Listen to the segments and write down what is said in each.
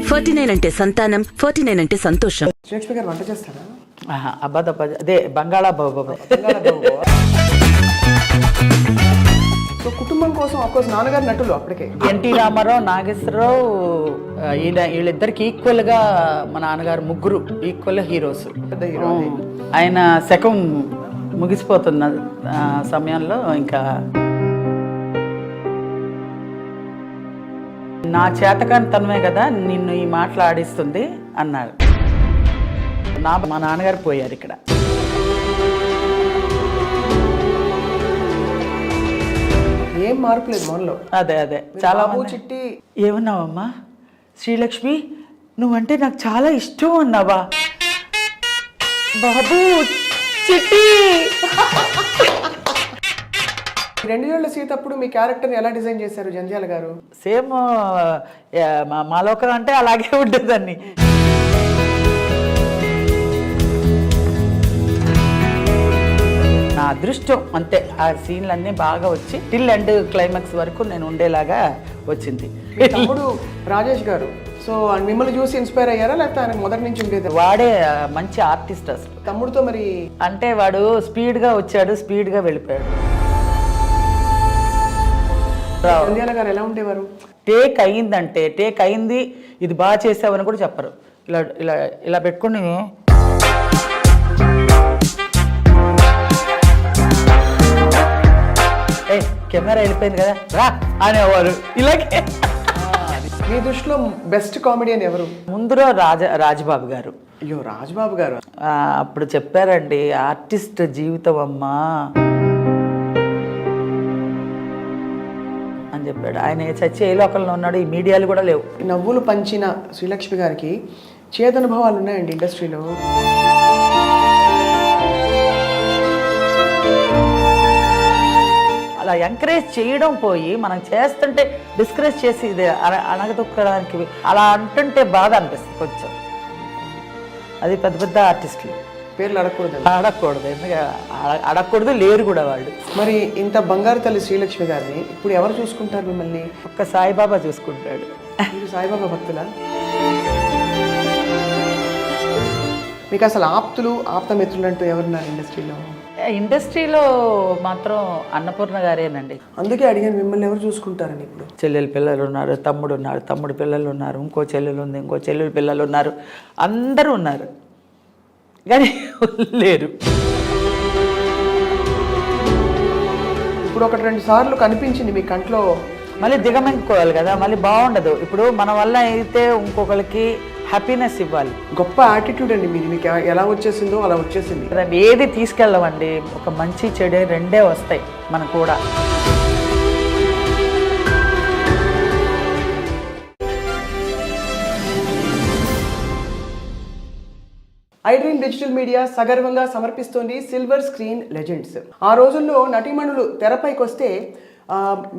49 అంటే సంతానం, 49 అంటే సంతోషం. శ్రీలక్ష్మి గారు వంట చేస్తారా? అదే బంగాళాబాబు. సో కుటుంబం కోసం అఫ్కోర్స్ నాన్నగారు నటులు అప్పటికే. ఎన్టీ రామారావు, నాగేశ్వరరావు వీళ్ళిద్దరికి ఈక్వల్ గా మా నాన్నగారు ముగ్గురు ఈక్వల్ హీరోస్. ఆయన శకం ముగిసిపోతున్న సమయంలో ఇంకా నా చేతకాని తనమే కదా నిన్ను ఈ మాటలు ఆడిస్తుంది అన్నారు. మా నాన్నగారు పోయారు ఇక్కడ. ఏం మార్పు లేదు మనలో. అదే చాలా చిట్టి ఏమన్నావమ్మా? శ్రీలక్ష్మి నువ్వంటే నాకు చాలా ఇష్టం అన్నావా? బాబు చిట్టి 2000 సీత అప్పుడు మీ క్యారెక్టర్ని ఎలా డిజైన్ చేశారు జంధ్యాల గారు? సేమ్ మాలోకం అంటే అలాగే ఉండేదాన్ని. నా అదృష్టం అంతే. ఆ సీన్లన్నీ బాగా వచ్చి టిల్ అండ్ క్లైమాక్స్ వరకు నేను ఉండేలాగా వచ్చింది. తమ్ముడు రాజేష్ గారు సో మిమ్మల్ని చూసి ఇన్స్పైర్ అయ్యారా లేకపోతే ఆయన మొదటి నుంచి ఉండేది? వాడే మంచి ఆర్టిస్ట్ అసలు. తమ్ముడితో మరి అంటే వాడు స్పీడ్గా వచ్చాడు, స్పీడ్గా వెళ్ళిపోయాడు. జంధ్యాల గారు ఎలా ఉండేవారు? టేక్ అయింది ఇది బాగా చేసావని కూడా చెప్పరు. ఇలా ఇలా ఇలా పెట్టుకుని కెమెరా వెళ్ళిపోయింది కదా రా అనేవారు. ఇలాగే మీ దృష్టిలో బెస్ట్ కామెడియన్ ఎవరు? ముందులో రాజబాబు గారు. అయ్యో రాజబాబు గారు అప్పుడు చెప్పారండి, ఆర్టిస్ట్ జీవితం అమ్మా అని చెప్పాడు. ఆయన చచ్చి ఏ లోకంలో ఉన్నాడు, ఈ మీడియాలు కూడా లేవు. నవ్వులు పంచిన శ్రీలక్ష్మి గారికి చేదనుభవాలు ఉన్నాయండి ఇండస్ట్రీలో. అలా ఎంకరేజ్ చేయడం పోయి మనం చేస్తుంటే డిస్కరేజ్ చేసి ఇది అనగదొక్కడానికి అలా అంటుంటే బాధ అనిపిస్తుంది కొంచెం. అది పెద్ద పెద్ద ఆర్టిస్టులు పేర్లు అడగకూడదు. ఎందుకంటే అడగకూడదు, లేరు కూడా వాళ్ళు. మరి ఇంత బంగారు తల్లి శ్రీలక్ష్మి గారిని ఇప్పుడు ఎవరు చూసుకుంటారు మిమ్మల్ని? ఒక్క సాయిబాబా చూసుకుంటాడు. మీరు సాయిబాబా భక్తులా? మీకు అసలు ఆప్తమిత్రులు అంటూ ఎవరున్నారు ఇండస్ట్రీలో? ఇండస్ట్రీలో మాత్రం అన్నపూర్ణ గారేనండి. అందుకే అడిగాను మిమ్మల్ని ఎవరు చూసుకుంటారని. ఇప్పుడు చెల్లెలు పిల్లలు ఉన్నారు, తమ్ముడు పిల్లలు ఉన్నారు, ఇంకో చెల్లెలు ఉంది, ఇంకో చెల్లెలు పిల్లలు ఉన్నారు, అందరూ ఉన్నారు కానీ లేరు. ఇప్పుడు 1-2 సార్లు కనిపించింది మీ కంట్లో, మళ్ళీ దిగమెంచుకోవాలి కదా, మళ్ళీ బాగుండదు. ఇప్పుడు మన వల్ల అయితే ఇంకొకరికి హ్యాపీనెస్ ఇవ్వాలి. గొప్ప యాటిట్యూడ్ అండి మీది. మీకు ఎలా వచ్చేసిందో అలా వచ్చేసింది. ఏది తీసుకెళ్ళమండి, ఒక మంచి చెడు రెండే వస్తాయి మనకు కూడా. ఐడ్రీమ్ డిజిటల్ మీడియా సగర్వంగా సమర్పిస్తోంది సిల్వర్ స్క్రీన్ లెజెండ్స్. ఆ రోజుల్లో నటీమణులు తెరపైకి వస్తే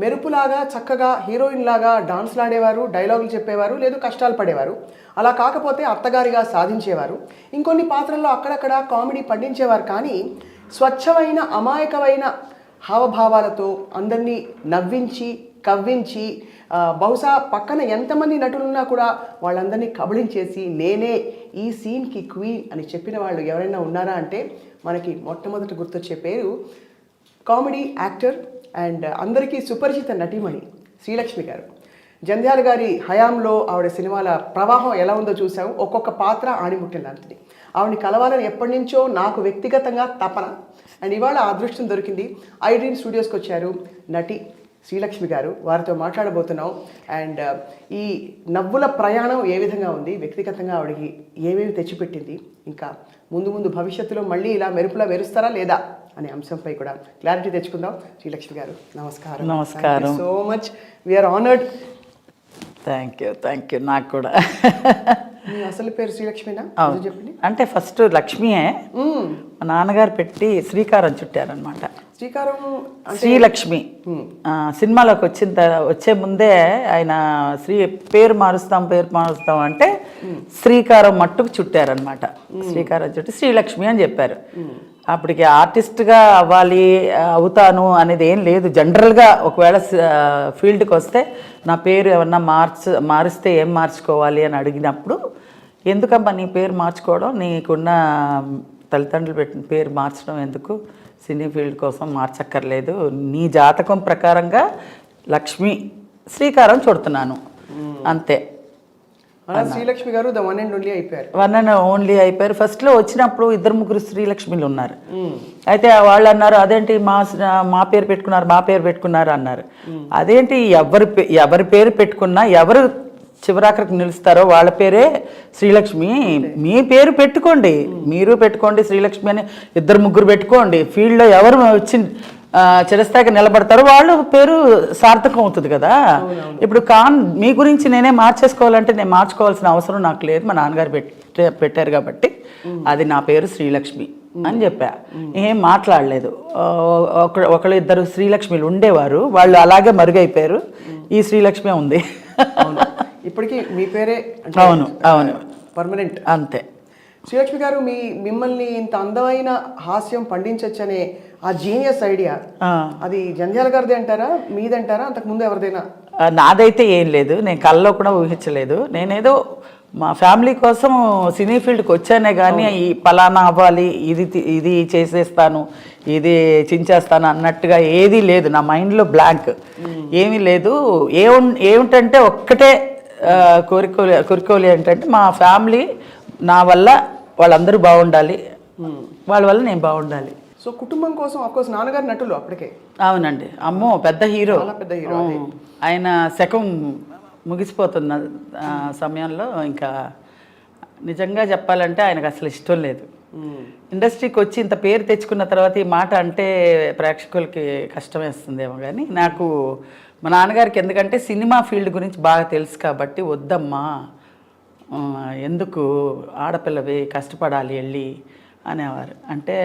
మెరుపులాగా చక్కగా హీరోయిన్ లాగా డాన్స్లు ఆడేవారు, డైలాగులు చెప్పేవారు, లేదు కష్టాలు పడేవారు. అలా కాకపోతే అత్తగారిగా సాధించేవారు. ఇంకొన్ని పాత్రల్లో అక్కడక్కడ కామెడీ పండించేవారు. కానీ స్వచ్ఛమైన అమాయకమైన హావభావాలతో అందరినీ నవ్వించి కవ్వించి బహుశా పక్కన ఎంతమంది నటులున్నా కూడా వాళ్ళందరినీ కబళించేసి నేనే ఈ సీన్కి క్వీన్ అని చెప్పిన వాళ్ళు ఎవరైనా ఉన్నారా అంటే మనకి మొట్టమొదటి గుర్తొచ్చే పేరు కామెడీ యాక్టర్ అండ్ అందరికీ సుపరిచిత నటీమణి శ్రీలక్ష్మి గారు. జంధ్యాల గారి హయాంలో ఆవిడ సినిమాల ప్రవాహం ఎలా ఉందో చూసాము. ఒక్కొక్క పాత్ర ఆణిముట్టిన లాంటిది. ఆవిడని కలవాలని ఎప్పటి నుంచో నాకు వ్యక్తిగతంగా తపన. అండ్ ఇవాళ ఆ అదృష్టం దొరికింది. ఐడ్రీమ్ స్టూడియోస్కి వచ్చారు నటి శ్రీలక్ష్మి గారు. వారితో మాట్లాడబోతున్నాం. అండ్ ఈ నవ్వుల ప్రయాణం ఏ విధంగా ఉంది, వ్యక్తిగతంగా ఆవిడకి ఏమేమి తెచ్చిపెట్టింది, ఇంకా ముందు భవిష్యత్తులో మళ్ళీ ఇలా మెరుపులా మెరుస్తారా లేదా అనే అంశంపై కూడా క్లారిటీ తెచ్చుకుందాం. శ్రీలక్ష్మి గారు నమస్కారం. నమస్కారం. So much we're honoured. Thank you. నాకు కూడా. మీ అసలు పేరు శ్రీలక్ష్మినా? చెప్పండి. అంటే ఫస్ట్ లక్ష్మియే, మా నాన్నగారు పెట్టి శ్రీకారం చుట్టారనమాట. శ్రీకారం శ్రీలక్ష్మి సినిమాలోకి వచ్చే ముందే ఆయన పేరు మారుస్తాం అంటే శ్రీకారం మట్టుకు చుట్టారనమాట. శ్రీకారం చుట్టి శ్రీలక్ష్మి అని చెప్పారు. అప్పటికి ఆర్టిస్ట్గా అవ్వాలి అవుతాను అనేది ఏం లేదు. జనరల్గా ఒకవేళ ఫీల్డ్కి వస్తే నా పేరు ఏమన్నా మారిస్తే ఏం మార్చుకోవాలి అని అడిగినప్పుడు, ఎందుకమ్మా నీ పేరు మార్చుకోవడం, నీకున్న తల్లిదండ్రులు పెట్టిన పేరు మార్చడం ఎందుకు, సినీ ఫీల్డ్ కోసం మార్చక్కర్లేదు, నీ జాతకం ప్రకారంగా లక్ష్మి శ్రీకారం చుడుతున్నాను అంతే. శ్రీలక్ష్మి గారు ద వన్ అండ్ ఓన్లీ అయిపోయారు. వన్ అండ్ ఓన్లీ అయిపోయారు. ఫస్ట్లో వచ్చినప్పుడు 2-3 శ్రీలక్ష్మిలు ఉన్నారు. అయితే వాళ్ళు అన్నారు, అదేంటి మా పేరు పెట్టుకున్నారు అన్నారు. అదేంటి ఎవరి పేరు పెట్టుకున్నా ఎవరు చివరాఖరికి నిలుస్తారో వాళ్ళ పేరే శ్రీలక్ష్మి. మీ పేరు పెట్టుకోండి, మీరు పెట్టుకోండి శ్రీలక్ష్మి అని 2-3 పెట్టుకోండి. ఫీల్డ్లో ఎవరు వచ్చి చిరస్థాయిగా నిలబడతారో వాళ్ళ పేరు సార్థకం అవుతుంది కదా. ఇప్పుడు మీ గురించి నేనే మార్చేసుకోవాలంటే నేను మార్చుకోవాల్సిన అవసరం నాకు లేదు, మా నాన్నగారు పెట్టారు కాబట్టి అది నా పేరు శ్రీలక్ష్మి అని చెప్పా. ఏం మాట్లాడలేదు. ఒకళ్ళు 2 శ్రీలక్ష్మిలు ఉండేవారు, వాళ్ళు అలాగే మరుగైపోయారు. ఈ శ్రీలక్ష్మి ఉంది. ఇప్పటికీ మీ పేరే అవును అవును పర్మనెంట్ అంతే. శ్రీలక్ష్మి గారు మిమ్మల్ని ఇంత అందమైన హాస్యం పండించచ్చనే ఆ జీనియస్ ఐడియా అది జంధ్యాల గారిది అంటారా, మీదంటారా, అంతకుముందు ఎవరిదైనా? నాదైతే ఏం లేదు, నేను కల్లో కూడా ఊహించలేదు. నేనేదో మా ఫ్యామిలీ కోసం సినీ ఫీల్డ్కి వచ్చానే కానీ ఈ పలానా అవ్వాలి, ఇది చేసేస్తాను, ఇది చించేస్తాను అన్నట్టుగా ఏదీ లేదు. నా మైండ్లో బ్లాంక్ ఏమీ లేదు. ఏమిటంటే ఒక్కటే కోరికోలి ఏంటంటే మా ఫ్యామిలీ నా వల్ల వాళ్ళందరూ బాగుండాలి, వాళ్ళ వల్ల నేను బాగుండాలి. సో కుటుంబం కోసం అఫ్కోర్స్ నాన్నగారు నటులు అప్పటికే. అవునండి, అమ్మో పెద్ద హీరో. పెద్ద హీరో. ఆయన శకం ముగిసిపోతున్న సమయంలో ఇంకా నిజంగా చెప్పాలంటే ఆయనకు అసలు ఇష్టం లేదు. ఇండస్ట్రీకి వచ్చి ఇంత పేరు తెచ్చుకున్న తర్వాత ఈ మాట అంటే ప్రేక్షకులకి కష్టం వేస్తుందేమో, కానీ నాకు మా నాన్నగారికి ఎందుకంటే సినిమా ఫీల్డ్ గురించి బాగా తెలుసు కాబట్టి, వద్దమ్మా ఎందుకు ఆడపిల్లవి కష్టపడాలి వెళ్ళి అనేవారు. అంటే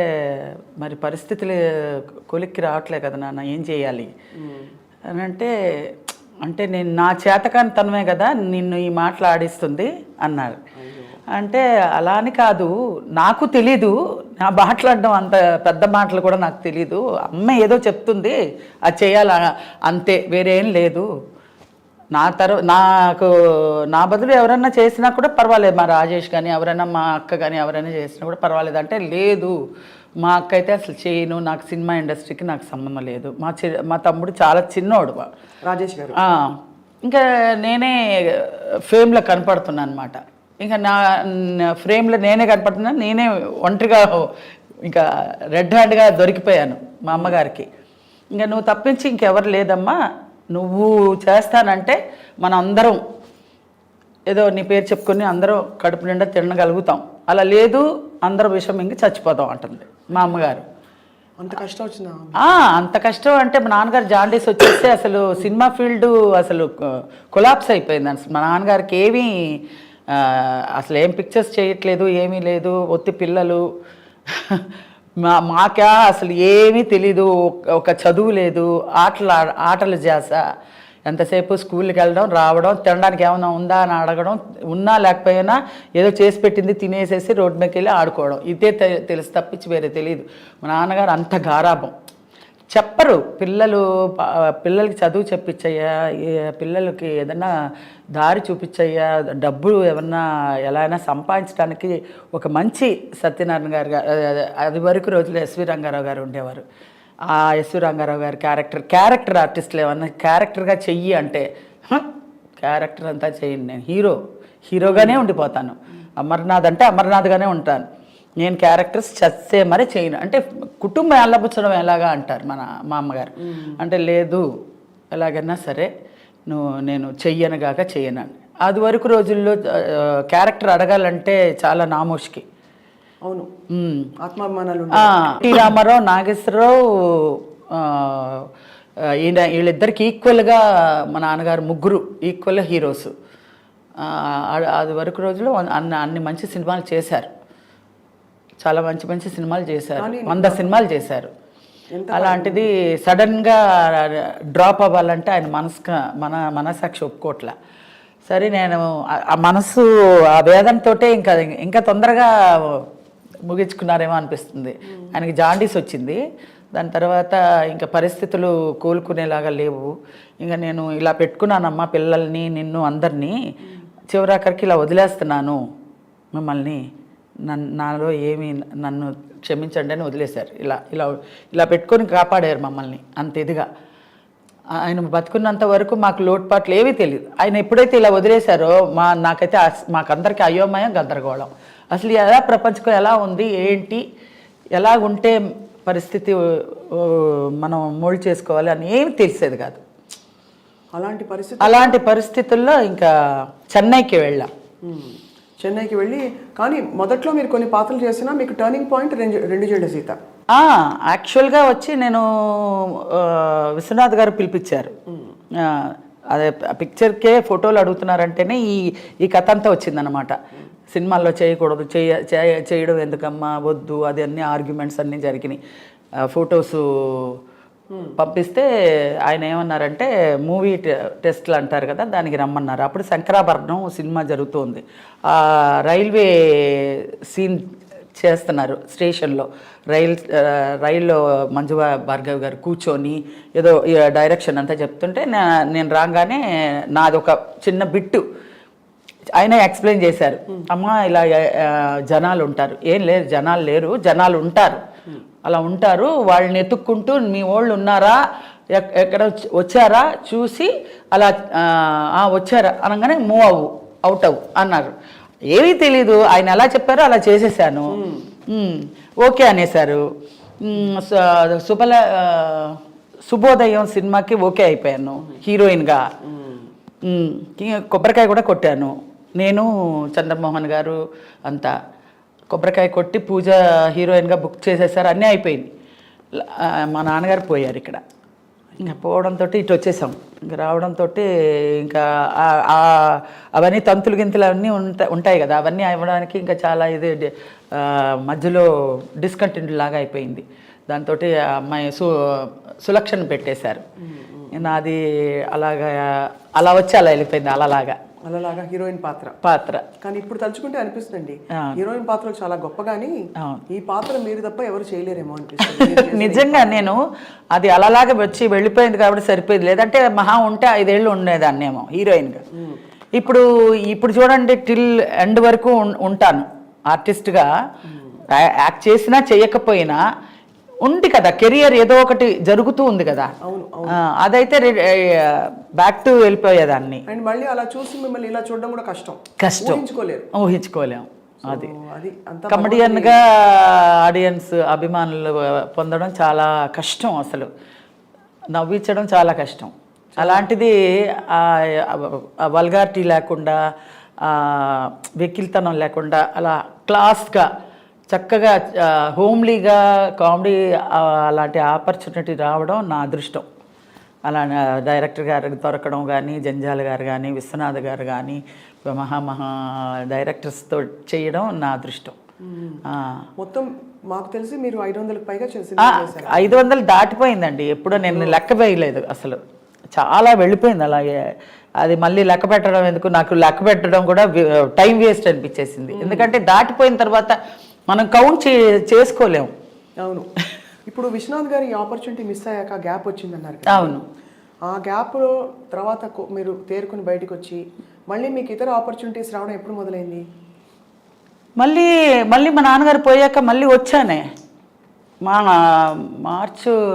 మరి పరిస్థితులు కొలిక్కి రావట్లే కదా నాన్న, ఏం చేయాలి అని అంటే నేను నా చేతకానితనమే కదా నిన్ను ఈ మాటలు ఆడిస్తుంది అన్నారు. అంటే అలా అని కాదు, నాకు తెలీదు, నా మాట్లాడడం అంత పెద్ద మాటలు కూడా నాకు తెలీదు, అమ్మ ఏదో చెప్తుంది అది చేయాల అంతే, వేరేం లేదు. నాకు నా బదులు ఎవరన్నా చేసినా కూడా పర్వాలేదు, మా రాజేష్ కానీ ఎవరైనా మా అక్క కానీ ఎవరైనా చేసినా కూడా పర్వాలేదు అంటే, లేదు మా అక్క అయితే అసలు చేయను, నాకు సినిమా ఇండస్ట్రీకి నాకు సంబంధం లేదు. మా తమ్ముడు చాలా చిన్నోడు రాజేష్ గారు. ఇంకా నేనే ఫేమ్లో కనపడుతున్నాను అనమాట. ఇంకా నా ఫ్రేమ్లో నేనే కనపడుతున్నాను, నేనే ఒంటరిగా ఇంకా రెడ్ హ్యాండ్గా దొరికిపోయాను మా అమ్మగారికి. ఇంకా నువ్వు తప్పించి ఇంకెవరు లేదమ్మా, నువ్వు చేస్తానంటే మనం అందరం ఏదో నీ పేరు చెప్పుకొని అందరం కడుపు నిండా తినగలుగుతాం, అలా లేదు అందరం విషం ఇంక చచ్చిపోతాం అంటుంది మా అమ్మగారు. అంత కష్టం వచ్చిందా? అంత కష్టం అంటే మా నాన్నగారు జాండీస్ వచ్చేస్తే అసలు సినిమా ఫీల్డ్ అసలు కొలాప్స్ అయిపోయింది. అసలు మా నాన్నగారికి ఏమీ అసలు ఏం పిక్చర్స్ చేయట్లేదు, ఏమీ లేదు, ఒత్తి పిల్లలు, మాకా అసలు ఏమీ తెలీదు, ఒక చదువు లేదు, ఆటలు చేస, ఎంతసేపు స్కూల్కి వెళ్ళడం రావడం, తినడానికి ఏమైనా ఉందా అని అడగడం, ఉన్నా లేకపోయినా ఏదో చేసి పెట్టింది తినేసేసి రోడ్డు మీదకి వెళ్ళి ఆడుకోవడం, ఇదే తెలుసు తప్పించి వేరే తెలియదు. మా నాన్నగారు అంత గారాభం, చెప్పరు పిల్లలకి చదువు చెప్పించయ్యా, పిల్లలకి ఏదన్నా దారి చూపించయ్యా, డబ్బులు ఏమన్నా ఎలా అయినా సంపాదించడానికి ఒక మంచి సత్యనారాయణ గారు, అది వరకు రోజుల్లో ఎస్వి రంగారావు గారు ఉండేవారు. ఆ ఎస్వి రంగారావు గారి క్యారెక్టర్ ఆర్టిస్టులు ఏమన్నా క్యారెక్టర్గా చెయ్యి అంటే క్యారెక్టర్ అంతా చెయ్యండి, నేను హీరోగానే ఉండిపోతాను, అమర్నాథ్ అంటే అమర్నాథ్గానే ఉంటాను, నేను క్యారెక్టర్స్ చస్తే మరీ చేయను అంటే కుటుంబం ఎల్లబుచ్చడం ఎలాగా అంటారు మా అమ్మగారు. అంటే లేదు ఎలాగైనా సరే నేను చెయ్యనుగాక చెయ్యను. అది వరకు రోజుల్లో క్యారెక్టర్ అడగాలంటే చాలా నామోష్కి. అవును, ఆత్మాభిమానాలు. టి రామారావు, నాగేశ్వరరావు, వీళ్ళిద్దరికి ఈక్వల్గా మా నాన్నగారు ముగ్గురు ఈక్వల్గా హీరోస్. అది వరకు రోజుల్లో అన్ని మంచి సినిమాలు చేశారు, చాలా మంచి మంచి సినిమాలు చేశారు, 100 సినిమాలు చేశారు. అలాంటిది సడన్గా డ్రాప్ అవ్వాలంటే ఆయన మనసాక్షి ఒప్పుకోట్ల. సరే నేను ఆ మనసు ఆ వేదనతోటే ఇంకా తొందరగా ముగించుకున్నారేమో అనిపిస్తుంది. ఆయనకి జాండీస్ వచ్చింది. దాని తర్వాత ఇంకా పరిస్థితులు కోలుకునేలాగా లేవు. ఇంకా నేను ఇలా పెట్టుకున్నానమ్మా పిల్లల్ని, నిన్ను, అందరినీ, చివరాఖరికి ఇలా వదిలేస్తున్నాను మిమ్మల్ని, నాలో ఏమి, నన్ను క్షమించండి అని వదిలేశారు. ఇలా ఇలా ఇలా పెట్టుకొని కాపాడారు మమ్మల్ని అంత ఇదిగా. ఆయన బతుకున్నంత వరకు మాకు లోటుపాట్లు ఏవీ తెలియదు. ఆయన ఎప్పుడైతే ఇలా వదిలేశారో నాకైతే మాకందరికీ అయోమయం, గందరగోళం. అసలు ఎలా ప్రపంచం ఎలా ఉంది, ఏంటి, ఎలా ఉంటే పరిస్థితి మనం మోల్డ్ చేసుకోవాలి అని ఏమి తెలిసేది కాదు. అలాంటి పరిస్థితుల్లో ఇంకా చెన్నైకి వెళ్ళాం. చెన్నైకి వెళ్ళి, కానీ మొదట్లో మీరు కొన్ని పాత్రలు చేసినా మీకు టర్నింగ్ పాయింట్ రెండు జెండా సీత. యాక్చువల్గా వచ్చి నేను విశ్వనాథ్ గారు పిలిపించారు. అదే పిక్చర్కే ఫోటోలు అడుగుతున్నారంటేనే ఈ కథ అంతా వచ్చిందనమాట. సినిమాల్లో చేయకూడదు, చేయడం ఎందుకమ్మా, వద్దు, అది అన్ని ఆర్గ్యుమెంట్స్ అన్నీ జరిగినాయి. ఫొటోసు పంపిస్తే ఆయన ఏమన్నారంటే మూవీ టెస్ట్లు అంటారు కదా, దానికి రమ్మన్నారు. అప్పుడు శంకరాభరణం సినిమా జరుగుతుంది. రైల్వే సీన్ చేస్తున్నారు స్టేషన్లో. రైల్లో మంజు భార్గవ్ గారు కూర్చొని ఏదో డైరెక్షన్ అంతా చెప్తుంటే నేను రాగానే నాది ఒక చిన్న బిట్టు ఆయన ఎక్స్ప్లెయిన్ చేశారు. అమ్మ ఇలా జనాలు ఉంటారు, ఏం లేరు జనాలు లేరు, జనాలు ఉంటారు, అలా ఉంటారు, వాళ్ళని ఎత్తుక్కుంటూ మీ వాళ్ళు ఉన్నారా, ఎక్కడ వచ్చారా చూసి అలా వచ్చారా అనగానే మూవ్ అవుట్ అన్నారు. ఏమీ తెలీదు, ఆయన ఎలా చెప్పారో అలా చేసేసాను. ఓకే అనేసారు. శుభోదయం సినిమాకి ఓకే అయిపోయాను హీరోయిన్గా. కొబ్బరికాయ కూడా కొట్టాను నేను, చంద్రమోహన్ గారు అంతా కొబ్బరికాయ కొట్టి పూజ హీరోయిన్గా బుక్ చేసేసారు. అన్నీ అయిపోయింది. మా నాన్నగారు పోయారు ఇక్కడ. ఇంకా పోవడంతో ఇటు వచ్చేసాం. ఇంకా రావడంతో ఇంకా అవన్నీ తంతులు గింతులు అవన్నీ ఉంటాయి కదా, అవన్నీ అవ్వడానికి ఇంకా చాలా ఇది మధ్యలో డిస్కంటిన్యూ లాగా అయిపోయింది. దాంతో అమ్మాయి సులక్షణ పెట్టేశారు. నాది అలా వచ్చి అలా వెళ్ళిపోయింది. అలాగా హీరోయిన్ పాత్ర. కానీ ఇప్పుడు తలుచుకుంటే అనిపిస్తుంది హీరోయిన్ పాత్ర చాలా గొప్పగాని ఈ పాత్ర మీరు తప్ప ఎవరు చేయలేరేమో అనిపిస్తుంది. నిజంగా నేను అది అలాగే వచ్చి వెళ్ళిపోయింది కాబట్టి సరిపోయింది. లేదంటే మహా ఉంటే 5 ఏళ్ళు ఉండేదాన్నేమో హీరోయిన్గా. ఇప్పుడు చూడండి, టిల్ ఎండ్ వరకు ఉంటాను ఆర్టిస్ట్గా. యాక్ట్ చేసినా చేయకపోయినా ఉంది కదా, కెరియర్ ఏదో ఒకటి జరుగుతూ ఉంది కదా. అదైతే బ్యాక్ టు వెళ్ళిపోయేదాన్ని. అండ్ మళ్ళీ అలా చూసి మిమ్మల్ని ఇలా చూడడం కూడా ఊహించుకోలేము. అది కమెడియన్గా ఆడియన్స్ అభిమానులు పొందడం చాలా కష్టం, అసలు నవ్వించడం చాలా కష్టం. అలాంటిది వల్గారిటీ లేకుండా, వెకిల్తనం లేకుండా అలా క్లాస్గా చక్కగా హోమ్లీగా కామెడీ అలాంటి ఆపర్చునిటీ రావడం నా అదృష్టం. అలా డైరెక్టర్ గారికి దొరకడం కానీ, జంజాల గారు కానీ, విశ్వనాథ్ గారు కానీ, మహా డైరెక్టర్స్తో చేయడం నా అదృష్టం. మొత్తం మాకు తెలిసి మీరు 500కి పైగా 500 దాటిపోయిందండి. ఎప్పుడో నేను లెక్క వేయలేదు అసలు, చాలా వెళ్ళిపోయింది అలాగే. అది మళ్ళీ లెక్క పెట్టడం ఎందుకు, నాకు లెక్క పెట్టడం కూడా టైం వేస్ట్ అనిపించేసింది. ఎందుకంటే దాటిపోయిన తర్వాత మనం కౌంట్ చేసుకోలేము. అవును. ఇప్పుడు విశ్వనాథ్ గారి ఆపర్చునిటీ మిస్ అయ్యాక గ్యాప్ వచ్చిందన్నారు. అవును. ఆ గ్యాప్లో తర్వాత మీరు తేరుకుని బయటకు వచ్చి మళ్ళీ మీకు ఇతర ఆపర్చునిటీస్ రావడం ఎప్పుడు మొదలైంది? మళ్ళీ మా నాన్నగారు పోయాక మళ్ళీ వచ్చానే.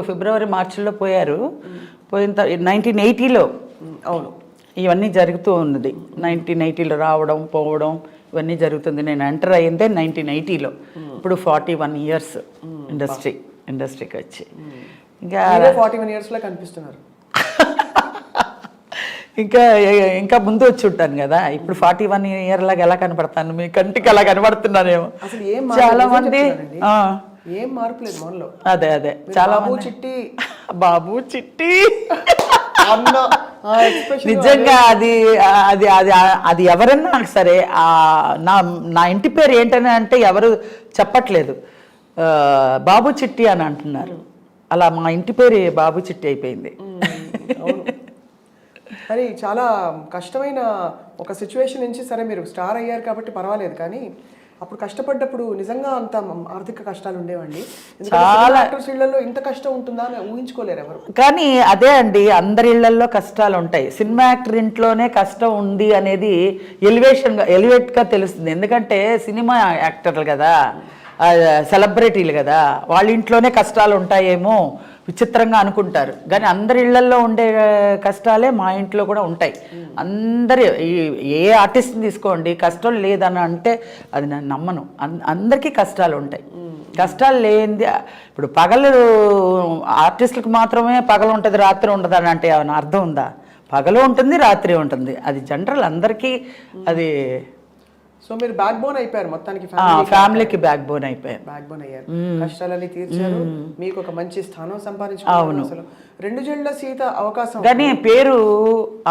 ఫిబ్రవరి మార్చిలో పోయారు. పోయిన 1980లో అవును ఇవన్నీ జరుగుతూ ఉన్నది. 1980లో రావడం పోవడం ఇవన్నీ జరుగుతుంది. నేను ఎంటర్ అయ్యిందే 1980లో. ఇప్పుడు 41 ఇయర్స్ ఇండస్ట్రీకి వచ్చి. ఇంకా 41 ఇయర్స్లో కనిపిస్తున్నారు. ఇంకా ముందు వచ్చి ఉంటాను కదా. ఇప్పుడు 41 ఇయర్ లాగా ఎలా కనపడతాను? మీ కంటికి అలా కనపడుతున్నానేమో. చాలా మంది ఏం మార్పు లేదు మనలో. అదే చాలా బాబు చిట్టి నిజంగా అది ఎవరన్నా సరే నా ఇంటి పేరు ఏంటని అంటే ఎవరు చెప్పట్లేదు, బాబు చిట్టి అని అంటున్నారు. అలా మా ఇంటి పేరు బాబు చిట్టి అయిపోయింది. మరి చాలా కష్టమైన ఒక సిచ్యువేషన్ నుంచి సరే మీరు స్టార్ అయ్యారు కాబట్టి పర్వాలేదు, కానీ అప్పుడు కష్టపడ్డప్పుడు నిజంగా అంత ఆర్థిక కష్టాలు ఉండేవండి. చాలా యాక్టర్స్ ఇళ్లలో ఇంత కష్టం ఉంటుందా అని ఊహించుకోలేరు ఎవరు. కానీ అదే అండి, అందరి ఇళ్లలో కష్టాలు ఉంటాయి. సినిమా యాక్టర్ ఇంట్లోనే కష్టం ఉంది అనేది ఎలివేట్గా తెలుస్తుంది. ఎందుకంటే సినిమా యాక్టర్లు కదా, సెలబ్రిటీలు కదా, వాళ్ళ ఇంట్లోనే కష్టాలు ఉంటాయేమో విచిత్రంగా అనుకుంటారు. కానీ అందరి ఇళ్లల్లో ఉండే కష్టాలే మా ఇంట్లో కూడా ఉంటాయి. అందరి ఏ ఆర్టిస్ట్ని తీసుకోండి, కష్టం లేదని అంటే అది నేను నమ్మను. అందరికీ కష్టాలు ఉంటాయి. కష్టాలు లేనిది ఇప్పుడు పగలు ఆర్టిస్టులకు మాత్రమే పగలు ఉంటుంది రాత్రి ఉండదు అని అంటే ఏమైనా అర్థం ఉందా? పగలు ఉంటుంది, రాత్రి ఉంటుంది. అది జనరల్ అందరికీ. అది సో మీరు బ్యాక్ బోన్ అయిపోయారు మొత్తానికి, ఫ్యామిలీకి బ్యాక్ బోన్ అయిపోయారు. బ్యాక్ బోన్ అయ్యారు, కష్టాలని తీర్చారు, మీకు ఒక మంచి స్థానం సంపాదించుకున్నారు. అసలు 2 జళ్ల సీత అవకాశం. కానీ పేరు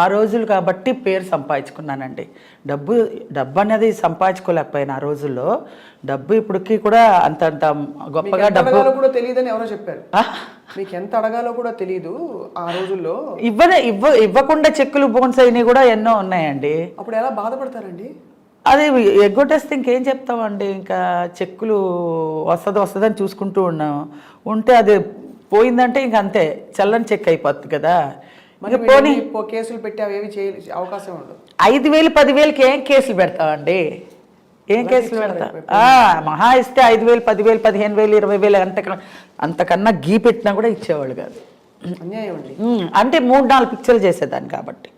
ఆ రోజులు కాబట్టి పేరు సంపాదించుకున్నానండి. డబ్బు అనేది సంపాదించుకోలేకపోయినా ఆ రోజుల్లో. డబ్బు ఇప్పటికీ కూడా అంత గొప్పగా డబ్బు కూడా తెలియదని ఎవరో చెప్పారు. మీకు ఎంత అడగాలో కూడా తెలియదు ఆ రోజుల్లో. ఇవ్వకుండా చెక్కులు బోన్స్ అయినవి కూడా ఎన్నో ఉన్నాయండి. అప్పుడు ఎలా బాధపడతారండి? అది ఎగ్గొట్టేస్తే ఇంకేం చెప్తామండి. ఇంకా చెక్కులు వస్తుందని చూసుకుంటూ ఉంటే అది పోయిందంటే ఇంక అంతే, చల్లని చెక్ అయిపోద్ది కదా. పోనీ కేసులు పెట్టి అవి అవకాశం ఉండదు. 5,000 10,000కి ఏం కేసులు పెడతామండి? ఏం కేసులు పెడతాం? మహా ఇస్తే 5,000 10,000 15,000 20,000 అంతకన్నా గీ పెట్టినా కూడా ఇచ్చేవాళ్ళు కాదు. అన్యాయం అండి. అంటే 3-4 పిక్చర్లు చేసేదాన్ని కాబట్టి,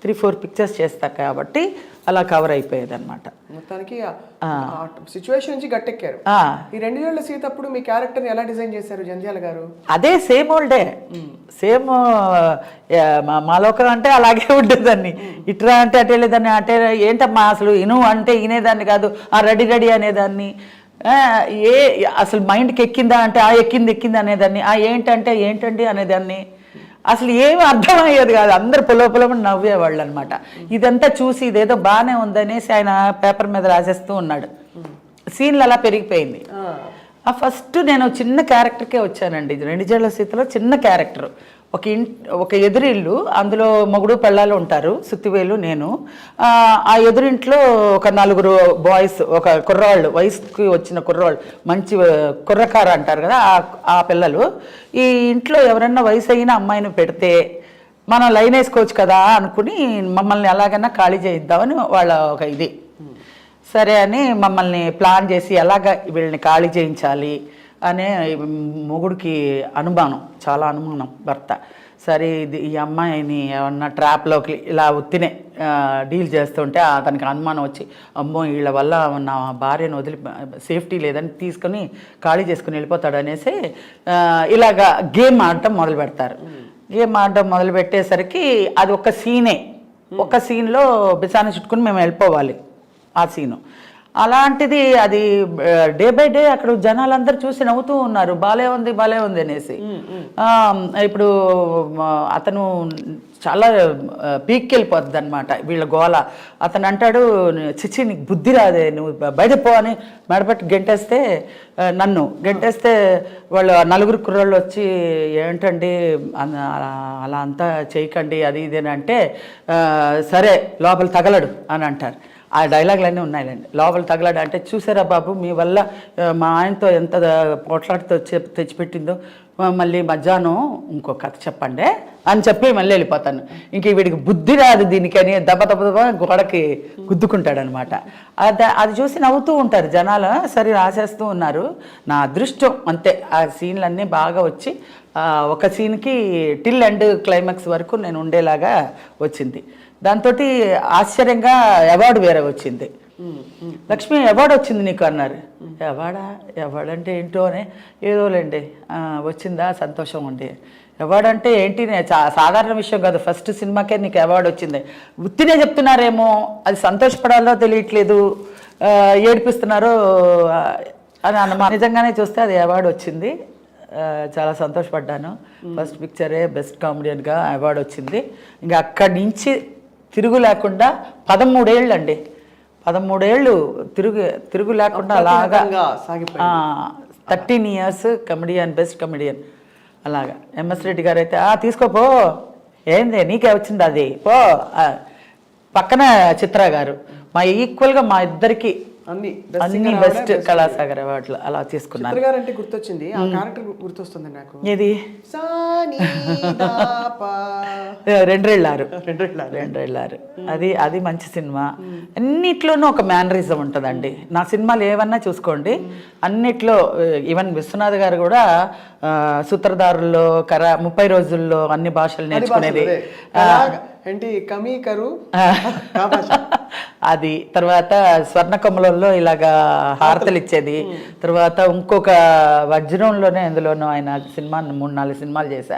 3-4 పిక్చర్స్ చేస్తా కాబట్టి అలా కవర్ అయిపోయేది అనమాట. మొత్తానికి సిచ్యువేషన్ నుంచి గట్టెక్కారు. ఈ 2 ఏళ్ల సీత అప్పుడు మీ క్యారెక్టర్ ఎలా డిజైన్ చేశారు జంధ్యాల గారు? అదే సేమ్ ఓల్డే, సేమ్ మా లోకం అంటే అలాగే ఉండేదాన్ని. ఇట్రా అంటే అటే లేదాన్ని, అటే ఏంటమ్మా అసలు ఇను అంటే వినేదాన్ని కాదు, రెడీ అనేదాన్ని. అసలు మైండ్కి ఎక్కిందా అంటే ఎక్కింది అనేదాన్ని. ఏంటంటే ఏంటండి అనేదాన్ని. అసలు ఏమి అర్థమయ్యేది కాదు. అందరు పొలమని నవ్వేవాళ్ళు అనమాట. ఇదంతా చూసి ఇదేదో బాగానే ఉందనేసి ఆయన పేపర్ మీద రాసేస్తూ ఉన్నాడు. సీన్లు అలా పెరిగిపోయింది. ఫస్ట్ నేను చిన్న క్యారెక్టర్కే వచ్చానండి. 2 జళ్ల సీతలో చిన్న క్యారెక్టర్. ఒక ఎదురిల్లు, అందులో మొగుడు పెళ్ళాలు ఉంటారు, సుత్తివేలు నేను. ఆ ఎదురింట్లో ఒక 4 బాయ్స్, ఒక కుర్రాళ్ళు, వయసుకి వచ్చిన కుర్రాళ్ళు, మంచి కుర్రకార అంటారు కదా ఆ పిల్లలు. ఈ ఇంట్లో ఎవరన్నా వయసు అయిన అమ్మాయిని పెడితే మనం లైన్ వేసుకోవచ్చు కదా అనుకుని మమ్మల్ని ఎలాగైనా ఖాళీ చేయిద్దామని వాళ్ళ ఒక ఇది. సరే అని మమ్మల్ని ప్లాన్ చేసి ఎలాగ వీళ్ళని ఖాళీ చేయించాలి అనే మొగుడికి అనుమానం, చాలా అనుమానం భర్త. సరే ఈ అమ్మాయిని ఏమన్నా ట్రాప్లోకి ఇలా ఉత్తినే డీల్ చేస్తుంటే అతనికి అనుమానం వచ్చి, అమ్మో వీళ్ళ వల్ల నా భార్యను వదిలి సేఫ్టీ లేదని తీసుకొని ఖాళీ చేసుకుని వెళ్ళిపోతాడు అనేసి ఇలాగా గేమ్ ఆడటం మొదలు పెడతారు. గేమ్ ఆడటం మొదలు పెట్టేసరికి అది ఒక సీనే, ఒక సీన్లో బిసాన్ని చుట్టుకుని మేము వెళ్ళిపోవాలి ఆ సీను. అలాంటిది అది డే బై డే అక్కడ జనాలందరూ చూసి నవ్వుతూ ఉన్నారు, బాలే ఉంది అనేసి. ఇప్పుడు అతను చాలా పీక్కి వెళ్ళిపోద్ది అనమాట వీళ్ళ గోల. అతను అంటాడు, చిచ్చి నీకు బుద్ధి రాదే, నువ్వు బయట పో అని మెడపెట్టి గెంటేస్తే, నన్ను గెంటేస్తే వాళ్ళు 4 కుర్రాళ్ళు వచ్చి ఏంటండి అలా అంతా చేయకండి అది ఇది అని అంటే, సరే లోపల తగలడు అని అంటారు. ఆ డైలాగులన్నీ ఉన్నాయిలేండి. లోపల తగలాడు అంటే, చూసారా బాబు మీ వల్ల మా ఆయనతో ఎంత పోట్లాడితో తెచ్చిపెట్టిందో, మళ్ళీ మధ్యాహ్నం ఇంకో కథ చెప్పండి అని చెప్పి మళ్ళీ వెళ్ళిపోతాను. ఇంక వీడికి బుద్ధి రాదు దీనికని దెబ్బ గోడకి గుద్దుకుంటాడు అనమాట. అది చూసి నవ్వుతూ ఉంటారు జనాలు. సరే రాసేస్తూ ఉన్నారు. నా అదృష్టం అంతే, ఆ సీన్లన్నీ బాగా వచ్చి ఒక సీన్కి టిల్ ఎండ్ క్లైమాక్స్ వరకు నేను ఉండేలాగా వచ్చింది. దాంతో ఆశ్చర్యంగా అవార్డు వేరే వచ్చింది. లక్ష్మి అవార్డు వచ్చింది నీకు అన్నారు. అవార్డు అంటే ఏంటో అని, ఏదోలేండి వచ్చిందా సంతోషం ఉంది. అవార్డు అంటే ఏంటి, సాధారణ విషయం కాదు, ఫస్ట్ సినిమాకే నీకు అవార్డు వచ్చింది. ఉత్తినే చెప్తున్నారేమో, అది సంతోషపడాలో తెలియట్లేదు, ఏడిపిస్తున్నారో అని అన్నమాట. నిజంగానే చూస్తే అది అవార్డు వచ్చింది. చాలా సంతోషపడ్డాను. ఫస్ట్ పిక్చరే బెస్ట్ కామెడియన్గా అవార్డు వచ్చింది. ఇంకా అక్కడి నుంచి తిరుగు లేకుండా 13 ఏళ్ళు అండి, 13 ఏళ్ళు తిరుగు లేకుండా అలాగా 13 years కమెడియన్, బెస్ట్ కమెడియన్ అలాగా. ఎంఎస్ రెడ్డి గారు అయితే తీసుకోపో, ఏంది నీకే వచ్చింది అది పో. పక్కన చిత్ర గారు, మా ఈక్వల్గా మా ఇద్దరికి అన్ని అన్ని బెస్ట్ కళాసాగర్ అవార్డులు అలా తీసుకున్నాను. చిత్ర గారు అంటే గుర్తొచ్చింది, ఆ క్యారెక్టర్ గుర్తొస్తుంది నాకు. ఏది? సాని దాపా. రెండ్రేళ్ళారు. అది మంచి సినిమా. అన్నిట్లోనూ ఒక మేనరిజం ఉంటుందండి. నా సినిమాలు ఏమన్నా చూసుకోండి, అన్నిట్లో ఈవెన్ విశ్వనాథ్ గారు కూడా సూత్రధారుల్లో 30 రోజుల్లో అన్ని భాషలు నేర్చుకునేది. ఏంటి కమీ కరు అది. తర్వాత స్వర్ణకమలంలో ఇలాగా హారతలు ఇచ్చేది. తర్వాత ఇంకొక వజ్రంలోనే అందులోనూ ఆయన సినిమా 3-4 సినిమాలు చేశా.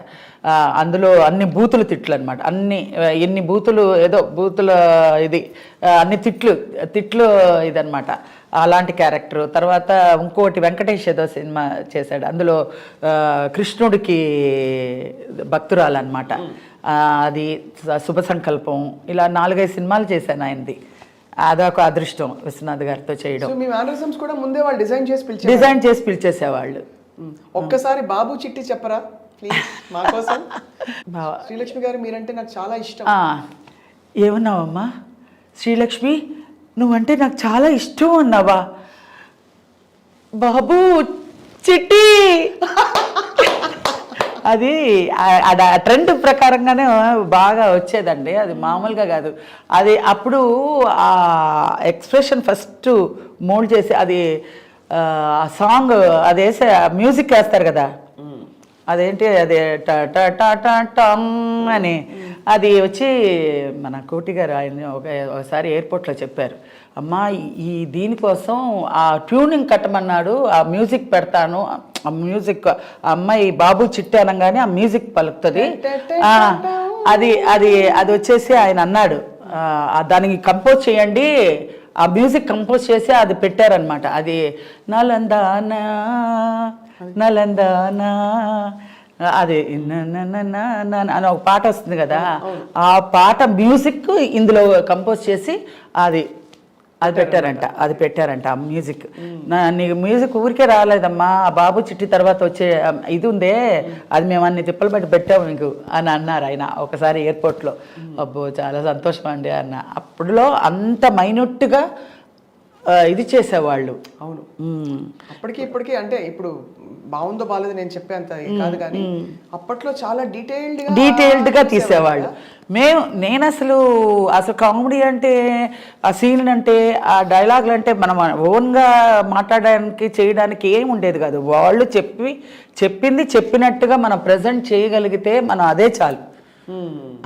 అందులో అన్ని బూతులు తిట్లు అనమాట. ఎన్ని బూతులు, ఏదో బూతుల ఇది అన్ని తిట్లు ఇదనమాట, అలాంటి క్యారెక్టర్. తర్వాత ఇంకోటి వెంకటేష్ ఏదో సినిమా చేశాడు, అందులో కృష్ణుడికి భక్తురాలు అనమాట. అది శుభ సంకల్పం. ఇలా 4-5 సినిమాలు చేశాను ఆయనది. అదొక అదృష్టం విశ్వనాథ్ గారితో చేయడం. మీ మేనరిజమ్స్ కూడా ముందే వాళ్ళు డిజైన్ చేసి పిలిచేసేవాళ్ళు. ఒక్కసారి బాబు చిట్టి చెప్పరా ప్లీజ్ మా కోసం. శ్రీలక్ష్మి గారు మీరంటే నాకు చాలా ఇష్టం. ఏమన్నావమ్మా? శ్రీలక్ష్మి నువ్వంటే నాకు చాలా ఇష్టం అన్నావా? బాబు చిట్టి. అది ట్రెండ్ ప్రకారంగానే బాగా వచ్చేదండి, అది మామూలుగా కాదు. అది అప్పుడు ఆ ఎక్స్ప్రెషన్ ఫస్ట్ మోల్డ్ చేసి అది ఆ సాంగ్ అది వేసే మ్యూజిక్ వేస్తారు కదా, అదేంటి అది టంగ్ అని, అది వచ్చి మన కోటి గారు ఆయన ఒకసారి ఎయిర్పోర్ట్లో చెప్పారు, అమ్మా ఈ దీనికోసం ఆ ట్యూనింగ్ కట్టమన్నాడు, ఆ మ్యూజిక్ పెడతాను, ఆ మ్యూజిక్ అమ్మాయి బాబు చిట్టి అనగానే ఆ మ్యూజిక్ పలుకుతుంది, అది అది అది వచ్చేసి ఆయన అన్నాడు దానికి కంపోజ్ చేయండి, ఆ మ్యూజిక్ కంపోజ్ చేసి అది పెట్టారనమాట. అది నలందానా నలందానా అది అని ఒక పాట వస్తుంది కదా, ఆ పాట మ్యూజిక్ ఇందులో కంపోజ్ చేసి అది పెట్టారంట ఆ మ్యూజిక్. నీకు మ్యూజిక్ ఊరికే రాలేదమ్మా, ఆ బాబు చిట్టి తర్వాత వచ్చే ఇది ఉందే అది మేము అన్ని తిప్పలు బట్టి పెట్టాము మీకు అని అన్నారు ఆయన ఒకసారి ఎయిర్పోర్ట్లో. అబ్బో చాలా సంతోషం అండి అన్న. అప్పుడులో అంత మైన్యూట్గా ఇది చేసేవాళ్ళు. అవును, అప్పటికి ఇప్పటికీ అంటే ఇప్పుడు బాగుందో బాగాలేదు నేను చెప్పేంత కాదు, కానీ అప్పట్లో చాలా డీటెయిల్డ్గా తీసేవాళ్ళు. నేను అసలు కామెడీ అంటే ఆ సీన్ అంటే ఆ డైలాగులు అంటే మనం ఓన్గా మాట్లాడడానికి చేయడానికి ఏం ఉండేది కాదు. వాళ్ళు చెప్పింది చెప్పినట్టుగా మనం ప్రజెంట్ చేయగలిగితే మనం అదే చాలు,